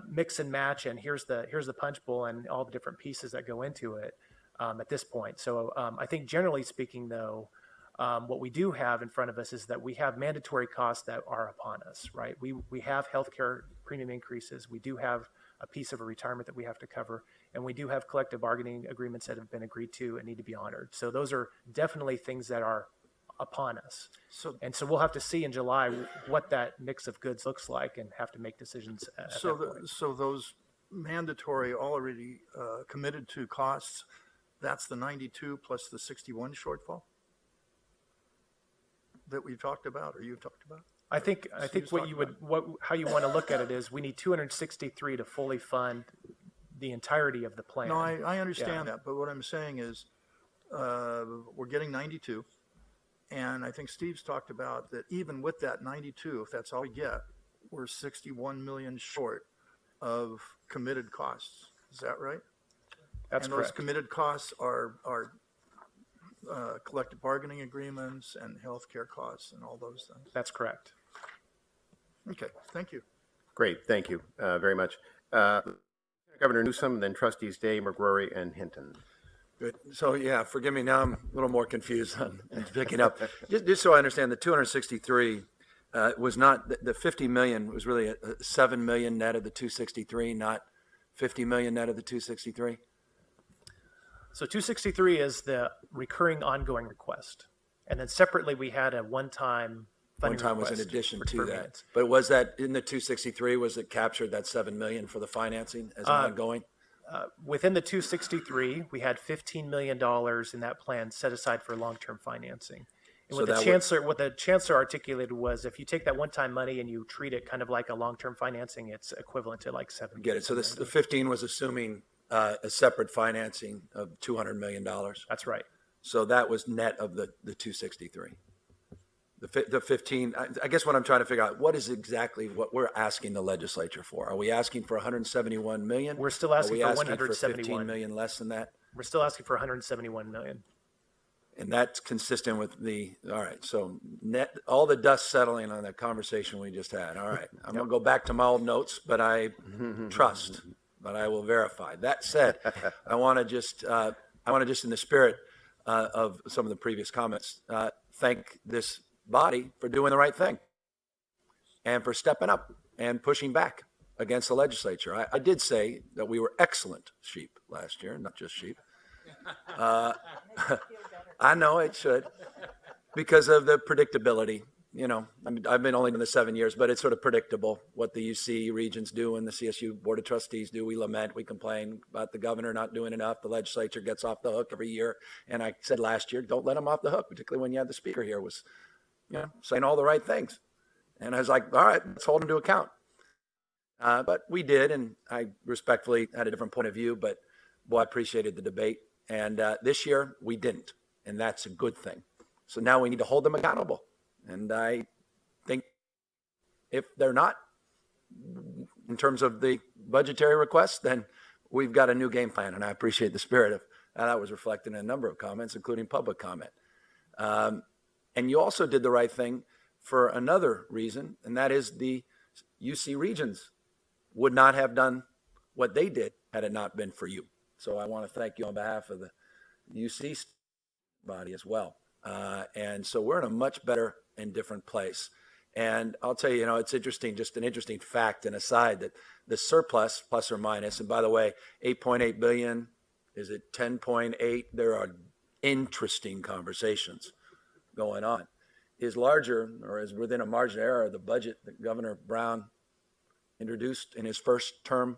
mix and match and here's the punch bowl and all the different pieces that go into it at this point. So I think generally speaking, though, what we do have in front of us is that we have mandatory costs that are upon us, right? We have healthcare premium increases. We do have a piece of a retirement that we have to cover, and we do have collective bargaining agreements that have been agreed to and need to be honored. So those are definitely things that are upon us. So we'll have to see in July what that mix of goods looks like and have to make decisions at that point. So those mandatory already committed to costs, that's the 92 plus the 61 shortfall that we talked about, or you talked about? I think how you want to look at it is we need 263 to fully fund the entirety of the plan. No, I understand that, but what I'm saying is we're getting 92, and I think Steve's talked about that even with that 92, if that's all we get, we're 61 million short of committed costs. Is that right? That's and correct. Those committed costs are collective bargaining agreements and healthcare costs and all those things. That's correct. Okay, thank you. Great, thank you very much. Governor Newsom, then trustees Day, McGrory, and Hinton. Good. So, yeah, forgive me. Now I'm a little more confused on picking up. Just so I understand, the 263 was not, the 50 million was really a 7 million net of the 263, not 50 million net of the 263? So 263 is the recurring ongoing request. And then separately, we had a one-time funding One time was request in addition for to that. maintenance. But was that in the 263, was it captured that 7 million for the financing as ongoing? Within the 263, we had $15 million in that plan set aside for long-term financing. And So what that the chancellor articulated was if you take that one-time money and you treat it kind of like a long-term financing, it's equivalent to like 7. Get it. So the 15 was assuming a separate financing of $200 million. That's right. So that was net of the 263. The 15, I guess what I'm trying to figure out, what is exactly what we're asking the legislature for? Are we asking for 171 million? We're still asking for Are we asking for 171. 15 million less than that? We're still asking for 171 million. And that's consistent with all right, so net, all the dust settling on that conversation we just had. All right, I'm going to go back to my old notes, but I trust, but I will verify. That said, I want to just in the spirit of some of the previous comments, thank this body for doing the right thing and for stepping up and pushing back against the legislature. I did say that we were excellent sheep last year, not just sheep. I know it should, because of the predictability. You know, I've been only in the 7 years, but it's sort of predictable what the UC regions do and the CSU Board of Trustees do. We lament, we complain about the governor not doing enough. The legislature gets off the hook every year. And I said last year, don't let them off the hook, particularly when you had the speaker here was, you know, saying all the right things. And I was like, all right, let's hold them to account. But we did, and I respectfully had a different point of view, but boy, I appreciated the debate. And this year we didn't, and that's a good thing. So now we need to hold them accountable. And I think if they're not, in terms of the budgetary requests, then we've got a new game plan. And I appreciate the spirit of that was reflected in a number of comments, including public comment. And you also did the right thing for another reason, and that is the UC regions would not have done what they did had it not been for you. So I want to thank you on behalf of the UC body as well. And so we're in a much better and different place. And I'll tell you, you know, it's interesting, just an interesting fact and aside that the surplus, plus or minus, and by the way, 8.8 billion, is it 10.8? There are interesting conversations going on, is larger or is within a margin of error of the budget that Governor Brown introduced in his first term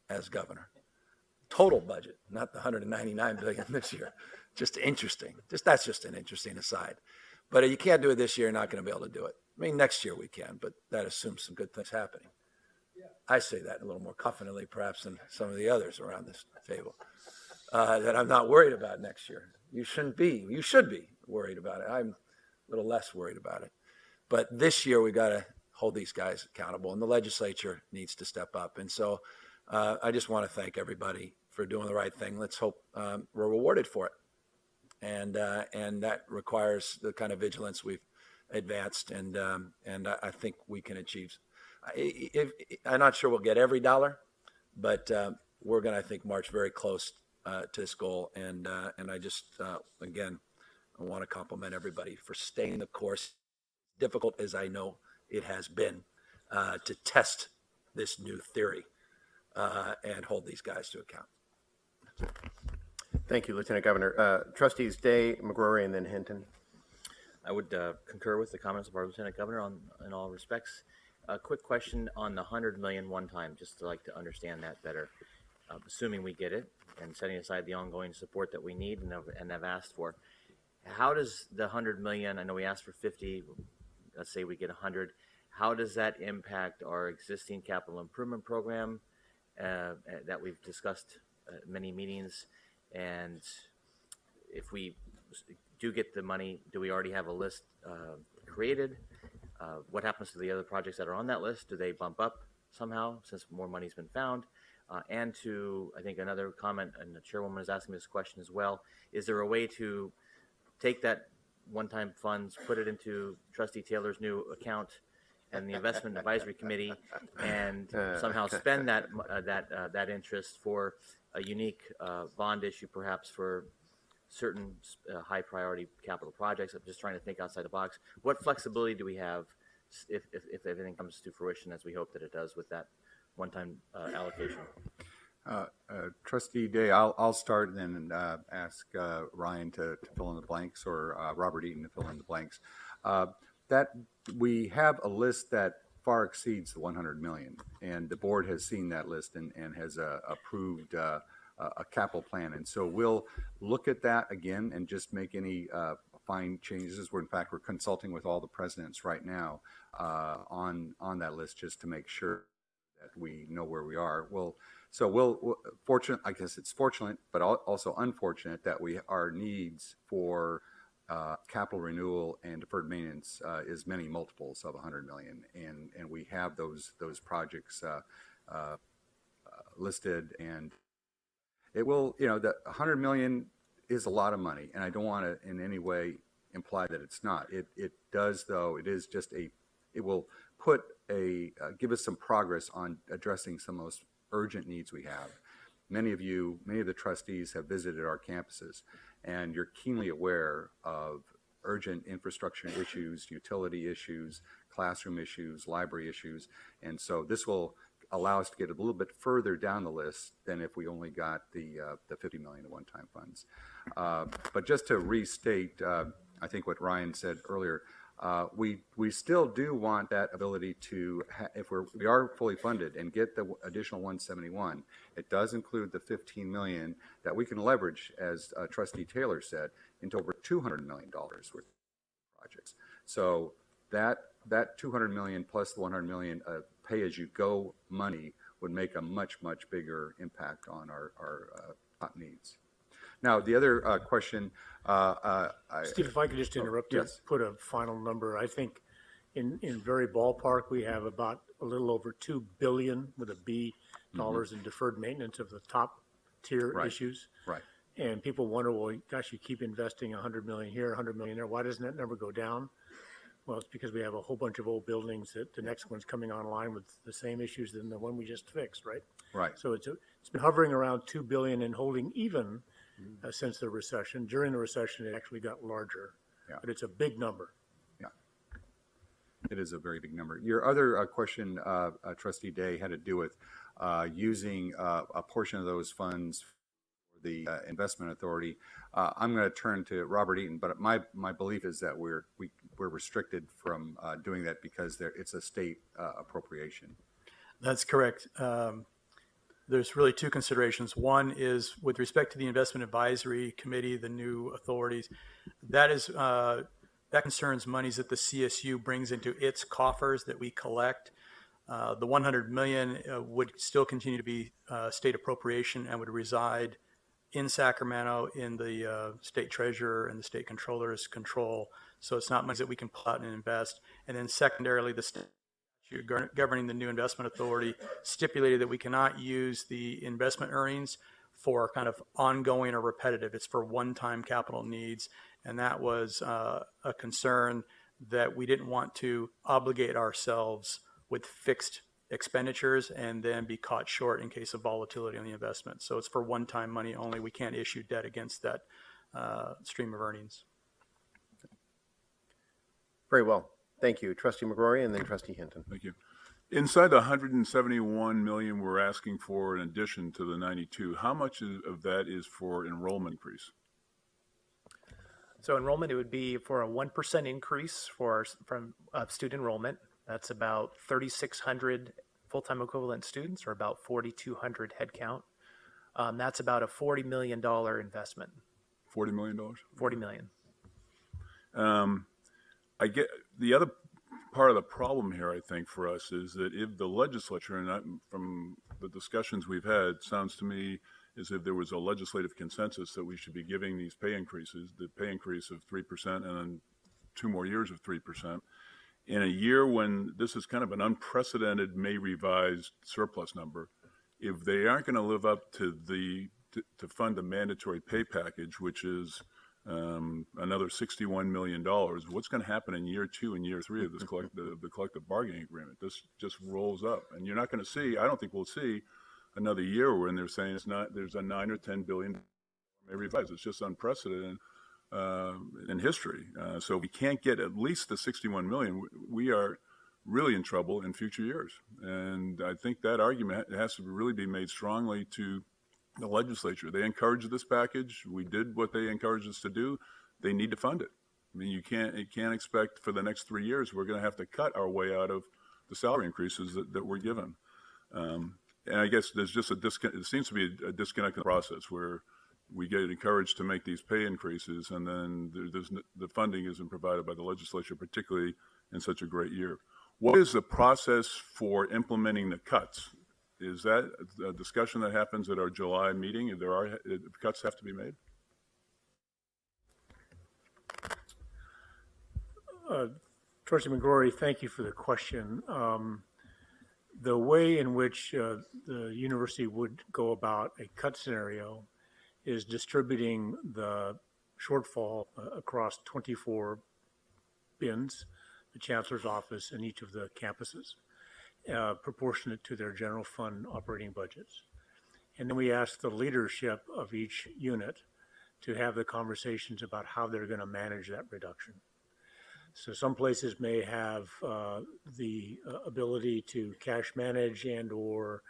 as governor. Total budget, not the 199 billion this year. Just interesting. That's just an interesting aside. But you can't do it this year. You're not going to be able to do it. I mean, next year we can, but that assumes some good things happening. I say that a little more confidently, perhaps, than some of the others around this table, that I'm not worried about next year. You shouldn't be. You should be worried about it. I'm a little less worried about it. But this year we got to hold these guys accountable, and the legislature needs to step up. And so I just want to thank everybody for doing the right thing. Let's hope we're rewarded for it. And that requires the kind of vigilance we've advanced, and I think we can achieve. I'm not sure we'll get every dollar, but we're going to, I think, march very close to this goal. And I just, again, I want to compliment everybody for staying the course, difficult as I know it has been, to test this new theory and hold these guys to account. Thank you, Lieutenant Governor. Trustees Day, McGrory, and then Hinton. I would concur with the comments of our Lieutenant Governor in all respects. A quick question on the 100 million one time, just to like to understand that better. Assuming we get it and setting aside the ongoing support that we need and have asked for, how does the 100 million, I know we asked for 50, let's say we get 100, how does that impact our existing capital improvement program that we've discussed at many meetings? And if we do get the money, do we already have a list created? What happens to the other projects that are on that list? Do they bump up somehow since more money's been found? And to, I think, another comment, and the chairwoman is asking this question as well, is there a way to take that one-time funds, put it into Trustee Taylor's new account and the Investment Advisory Committee, and somehow spend that interest for a unique bond issue, perhaps for certain high priority capital projects? I'm just trying to think outside the box. What flexibility do we have if everything comes to fruition as we hope that it does with that one-time allocation? Trustee Day, I'll start and then ask Ryan to fill in the blanks, or Robert Eaton to fill in the blanks. That we have a list that far exceeds the 100 million, and the board has seen that list and has approved a capital plan. And so we'll look at that again and just make any fine changes. We're consulting with all the presidents right now on that list, just to make sure that we know where we are. Fortunate, I guess it's fortunate, but also unfortunate that our needs for capital renewal and deferred maintenance is many multiples of 100 million, and we have those projects listed, and it will, the 100 million is a lot of money, and I don't want to in any way imply that it's not. It does, though. It is just it will give us some progress on addressing some of the most urgent needs we have. Many of the trustees have visited our campuses, and you're keenly aware of urgent infrastructure issues, utility issues, classroom issues, library issues, and so this will allow us to get a little bit further down the list than if we only got the 50 million one-time funds. But just to restate, I think what Ryan said earlier, we still do want that ability to, if we are fully funded and get the additional 171, it does include the 15 million that we can leverage, as Trustee Taylor said, into over $200 million worth of projects. So that 200 million plus the 100 million pay-as-you-go money would make a much bigger impact on our top needs. Now, the other question, Steve, if I could just interrupt you, yes. put a final number. I think in very ballpark, we have about a little over $2 billion with a B dollars in deferred maintenance of the top tier Right. issues. Right. And people wonder, well, gosh, you keep investing 100 million here, 100 million there. Why doesn't that number go down? Well, it's because we have a whole bunch of old buildings that the next one's coming online with the same issues than the one we just fixed, right? Right. So it's been hovering around 2 billion and holding even since the recession. During the recession, it actually got larger, Yeah. but it's a big number. Yeah, it is a very big number. Your other question, Trustee Day, had to do with using a portion of those funds for the investment authority. I'm going to turn to Robert Eaton, but my belief is that we're restricted from doing that because it's a state appropriation. That's correct. There's really two considerations. One is with respect to the Investment Advisory Committee, the new authorities, that concerns monies that the CSU brings into its coffers that we collect. The 100 million would still continue to be state appropriation and would reside in Sacramento in the state treasurer and the state controller's control. So it's not money that we can pull out and invest. And then secondarily, the statute governing the new investment authority stipulated that we cannot use the investment earnings for kind of ongoing or repetitive. It's for one-time capital needs. And that was a concern that we didn't want to obligate ourselves with fixed expenditures and then be caught short in case of volatility on the investment. So it's for one-time money only. We can't issue debt against that stream of earnings. Very well. Thank you. Trustee McGrory and then Trustee Hinton. Thank you. Inside the 171 million we're asking for in addition to the 92, how much of that is for enrollment increase? So enrollment, it would be for a 1% increase from student enrollment. That's about 3,600 full-time equivalent students, or about 4,200 headcount. That's about a $40 million investment. $40 million? $40 million. I get the other part of the problem here, I think, for us is that if the legislature, and from the discussions we've had, sounds to me as if there was a legislative consensus that we should be giving these pay increases, the pay increase of 3% and then 2 more years of 3%, in a year when this is kind of an unprecedented May revised surplus number. If they aren't going to live up to to fund the mandatory pay package, which is another $61 million, what's going to happen in year 2 and year 3 of this the collective bargaining agreement? This just rolls up, and you're not going to see, I don't think we'll see another year when they're saying there's a 9 or 10 billion May revised. It's just unprecedented in history. So we can't get at least the 61 million. We are really in trouble in future years. And I think that argument has to really be made strongly to the legislature. They encouraged this package. We did what they encouraged us to do. They need to fund it. I mean, you can't expect for the next 3 years we're going to have to cut our way out of the salary increases that we're given. And I guess there's just it seems to be a disconnect in the process where we get encouraged to make these pay increases, and then the funding isn't provided by the legislature, particularly in such a great year. What is the process for implementing the cuts? Is that a discussion that happens at our July meeting? If cuts have to be made? Trustee McGrory, thank you for the question. The way in which the university would go about a cut scenario is distributing the shortfall across 24 bins, the chancellor's office, and each of the campuses, proportionate to their general fund operating budgets. And then we ask the leadership of each unit to have the conversations about how they're going to manage that reduction. So some places may have the ability to cash manage and or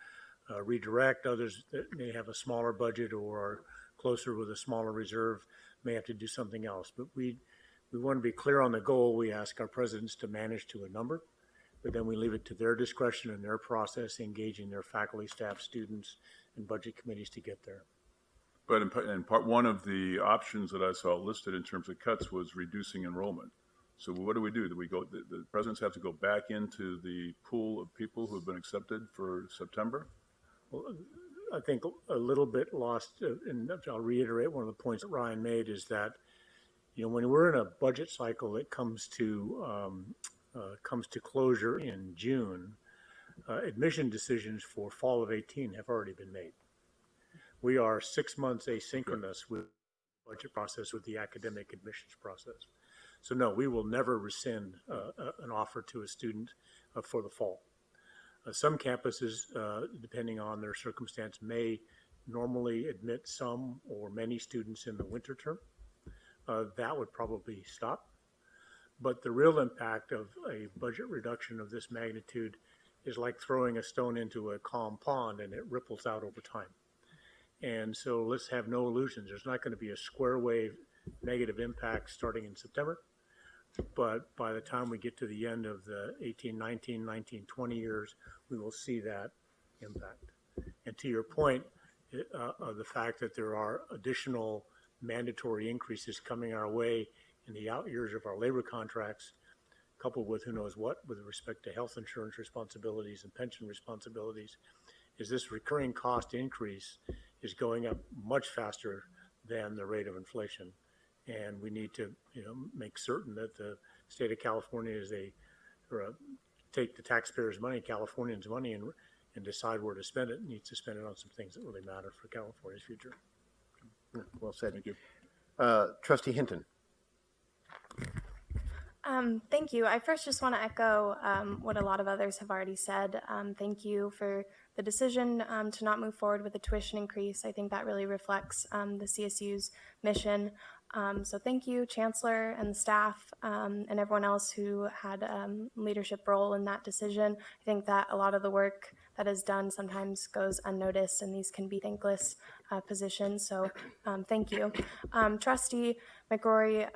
redirect. Others that may have a smaller budget or are closer with a smaller reserve may have to do something else. But we want to be clear on the goal. We ask our presidents to manage to a number, but then we leave it to their discretion and their process, engaging their faculty, staff, students, and budget committees to get there. But in part one of the options that I saw listed in terms of cuts was reducing enrollment. So what do? Do we go, the presidents have to go back into the pool of people who have been accepted for September? Well, I think a little bit lost, and I'll reiterate one of the points that Ryan made, is that, when we're in a budget cycle that comes to closure in June, admission decisions for fall of 18 have already been made. We are 6 months asynchronous with the budget process, with the academic admissions process. So no, we will never rescind an offer to a student for the fall. Some campuses, depending on their circumstance, may normally admit some or many students in the winter term. That would probably stop. But the real impact of a budget reduction of this magnitude is like throwing a stone into a calm pond, and it ripples out over time. And so let's have no illusions. There's not going to be a square wave negative impact starting in September. But by the time we get to the end of the 18, 19, 19, 20 years, we will see that impact. And to your point, the fact that there are additional mandatory increases coming our way in the out years of our labor contracts, coupled with who knows what with respect to health insurance responsibilities and pension responsibilities, is this recurring cost increase is going up much faster than the rate of inflation. And we need to, make certain that the state of California take the taxpayers' money, Californians' money, and decide where to spend it. It needs to spend it on some things that really matter for California's future. Well said. Thank you. Trustee Hinton. Thank you. I first just want to echo what a lot of others have already said. Thank you for the decision to not move forward with the tuition increase. I think that really reflects the CSU's mission. So thank you, Chancellor and the staff and everyone else who had leadership role in that decision. I think that a lot of the work that is done sometimes goes unnoticed, and these can be thankless positions. So thank you. Trustee McRory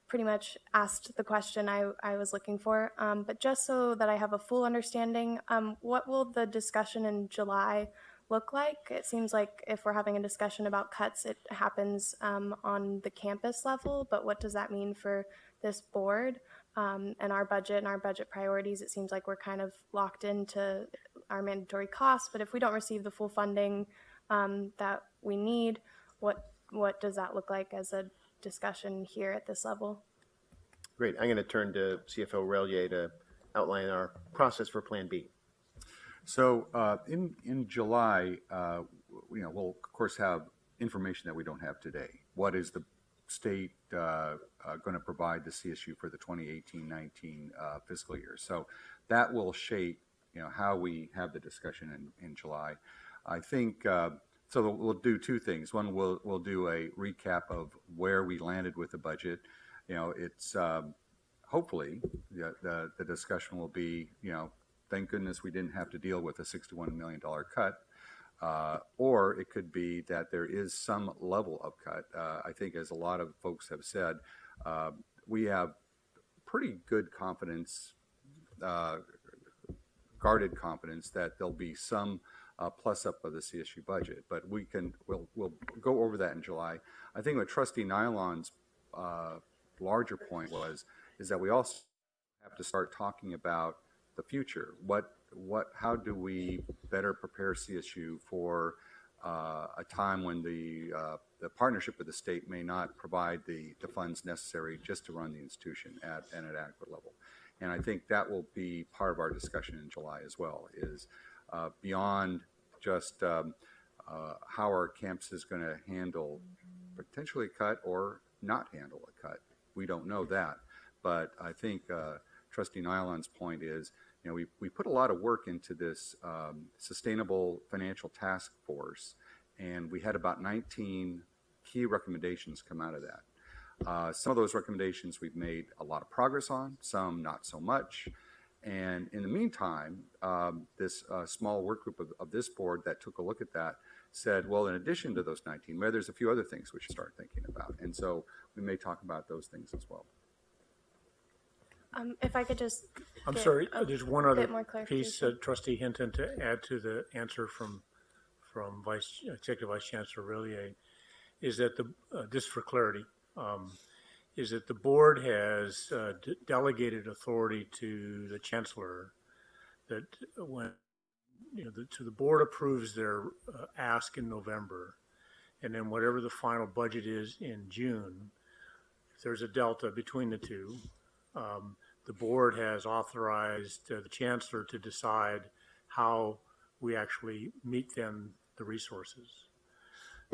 pretty much asked the question I was looking for, but just so that I have a full understanding, what will the discussion in July look like? It seems like if we're having a discussion about cuts, it happens on the campus level, but what does that mean for this board and our budget priorities? It seems like we're kind of locked into our mandatory costs, but if we don't receive the full funding that we need, what does that look like as a discussion here at this level? Great. I'm going to turn to CFO Rellier to outline our process for Plan B. So in July, we'll of course have information that we don't have today. What is the state going to provide the CSU for the 2018-19 fiscal year? So that will shape, how we have the discussion in July. I think so. We'll do two things. One, we'll do a recap of where we landed with the budget. It's hopefully the discussion will be, thank goodness we didn't have to deal with a $61 million cut. Or it could be that there is some level of cut. I think, as a lot of folks have said, we have pretty good confidence, guarded confidence that there'll be some plus up of the CSU budget. But we'll go over that in July. I think what Trustee Nylon's larger point is that we also have to start talking about the future. How do we better prepare CSU for a time when the partnership with the state may not provide the funds necessary just to run the institution at an adequate level? And I think that will be part of our discussion in July as well, is beyond just how our campus is going to handle potentially a cut or not handle a cut. We don't know that. But I think Trustee Nylon's point is, we put a lot of work into this Sustainable Financial Task Force, and we had about 19 key recommendations come out of that. Some of those recommendations we've made a lot of progress on, some not so much. And in the meantime, this small work group of this board that took a look at that said, well, in addition to those 19, well, there's a few other things we should start thinking about. And so we may talk about those things as well. If I could just I'm get sorry, a there's one other bit more piece, clarification. Trustee Hinton, to add to the answer from Executive Vice Chancellor Relier, is that just for clarity, is that the board has delegated authority to the chancellor that when the board approves their ask in November, and then whatever the final budget is in June, if there's a delta between the two, the board has authorized the chancellor to decide how we actually meet them the resources.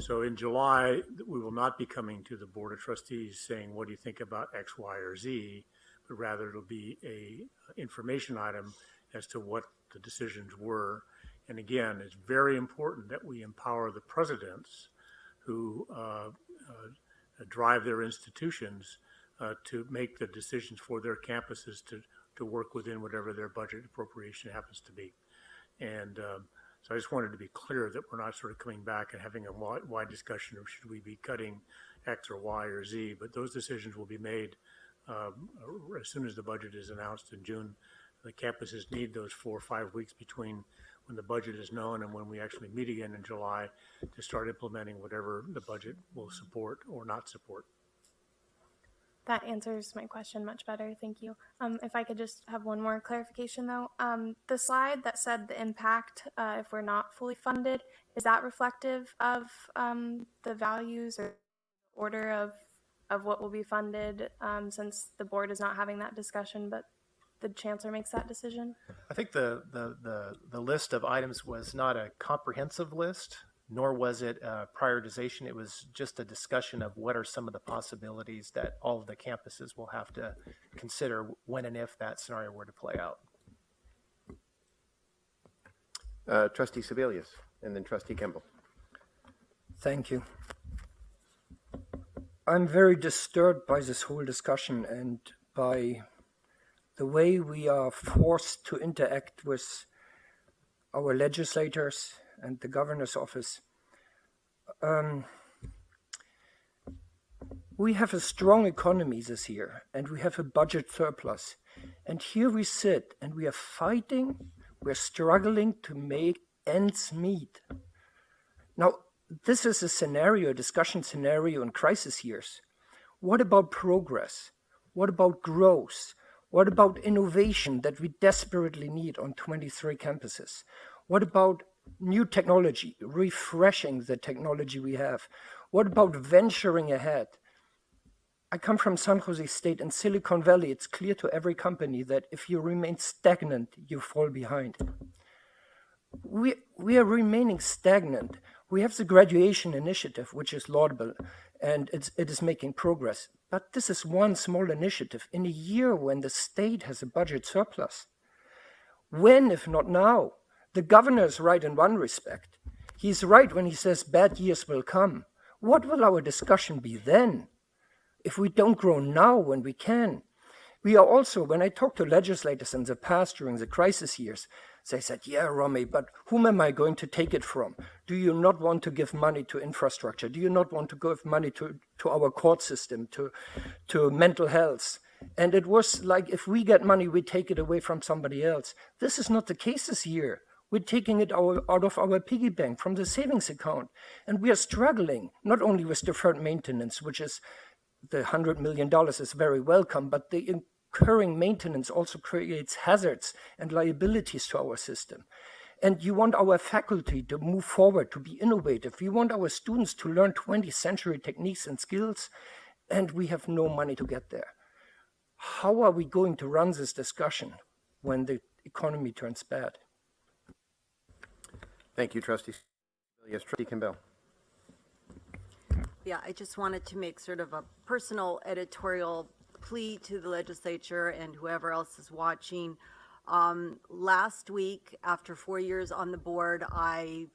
So in July, we will not be coming to the Board of Trustees saying, what do you think about X, Y, or Z? But rather it'll be a information item as to what the decisions were. And again, it's very important that we empower the presidents who drive their institutions to make the decisions for their campuses to work within whatever their budget appropriation happens to be. And so I just wanted to be clear that we're not sort of coming back and having a wide discussion of should we be cutting X or Y or Z, but those decisions will be made as soon as the budget is announced in June. The campuses need those 4 or 5 weeks between when the budget is known and when we actually meet again in July to start implementing whatever the budget will support or not support. That answers my question much better. Thank you. If I could just have one more clarification, though. The slide that said the impact if we're not fully funded, is that reflective of the values or order of what will be funded since the board is not having that discussion, but the chancellor makes that decision? I think the list of items was not a comprehensive list, nor was it a prioritization. It was just a discussion of what are some of the possibilities that all of the campuses will have to consider when and if that scenario were to play out. Trustee Sebelius, and then Trustee Kimball. Thank you. I'm very disturbed by this whole discussion and by the way we are forced to interact with our legislators and the governor's office. We have a strong economy this year and we have a budget surplus. And here we sit and we are fighting, we're struggling to make ends meet. Now, this is a discussion scenario in crisis years. What about progress? What about growth? What about innovation that we desperately need on 23 campuses? What about new technology, refreshing the technology we have? What about venturing ahead? I come from San Jose State and Silicon Valley. It's clear to every company that if you remain stagnant, you fall behind. We are remaining stagnant. We have the graduation initiative, which is laudable, and it is making progress. But this is one small initiative in a year when the state has a budget surplus. When, if not now? The governor is right in one respect. He's right when he says bad years will come. What will our discussion be then? If we don't grow now when we can? We are also, when I talk to legislators in the past during the crisis years, they said, yeah, Romy, but whom am I going to take it from? Do you not want to give money to infrastructure? Do you not want to give money to our court system, to mental health? And it was like, if we get money, we take it away from somebody else. This is not the case this year. We're taking it out of our piggy bank, from the savings account. And we are struggling, not only with deferred maintenance, which is the $100 million is very welcome, but the incurring maintenance also creates hazards and liabilities to our system. And you want our faculty to move forward, to be innovative. We want our students to learn 20th century techniques and skills, and we have no money to get there. How are we going to run this discussion when the economy turns bad? Thank you, Trustee. Yes, Trustee Kimball. Yeah, I just wanted to make sort of a personal editorial plea to the legislature and whoever else is watching. Last week, after 4 years on the board, I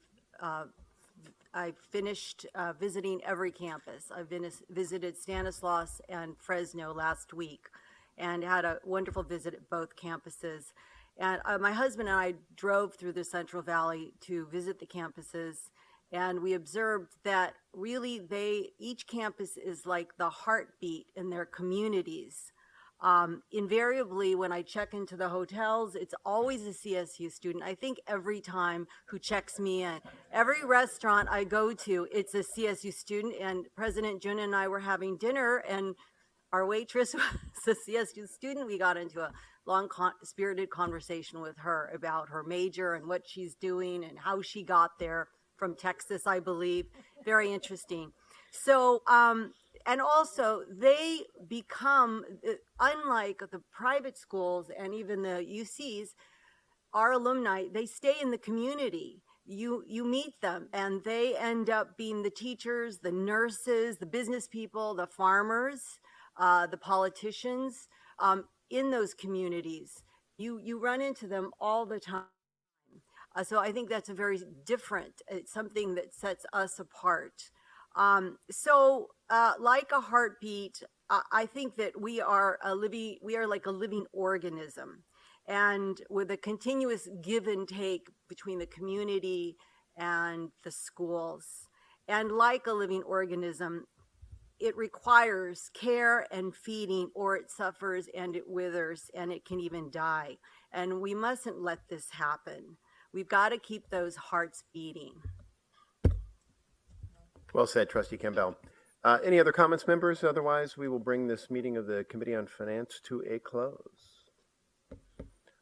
I finished visiting every campus. I've visited Stanislaus and Fresno last week and had a wonderful visit at both campuses. And my husband and I drove through the Central Valley to visit the campuses, and we observed that really each campus is like the heartbeat in their communities. Invariably, when I check into the hotels, it's always a CSU student. I think every time who checks me in. Every restaurant I go to, it's a CSU student. And President Jun and I were having dinner, and our waitress was a CSU student. We got into a long, spirited conversation with her about her major and what she's doing and how she got there from Texas, I believe. Very interesting. So, and also they become, unlike the private schools and even the UCs, our alumni, they stay in the community. You meet them, and they end up being the teachers, the nurses, the business people, the farmers, the politicians in those communities. You run into them all the time. So I think that's a very different, it's something that sets us apart. Like a heartbeat, I think that we are like a living organism, and with a continuous give and take between the community and the schools. And like a living organism, it requires care and feeding, or it suffers and it withers and it can even die. And we mustn't let this happen. We've got to keep those hearts beating. Well said, Trustee Campbell. Any other comments, members? Otherwise, we will bring this meeting of the Committee on Finance to a close.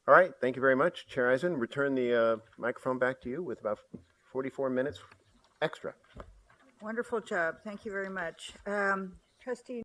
All right, thank you very much. Chair Eisen, return the microphone back to you with about 44 minutes extra. Wonderful job. Thank you very much. Trustee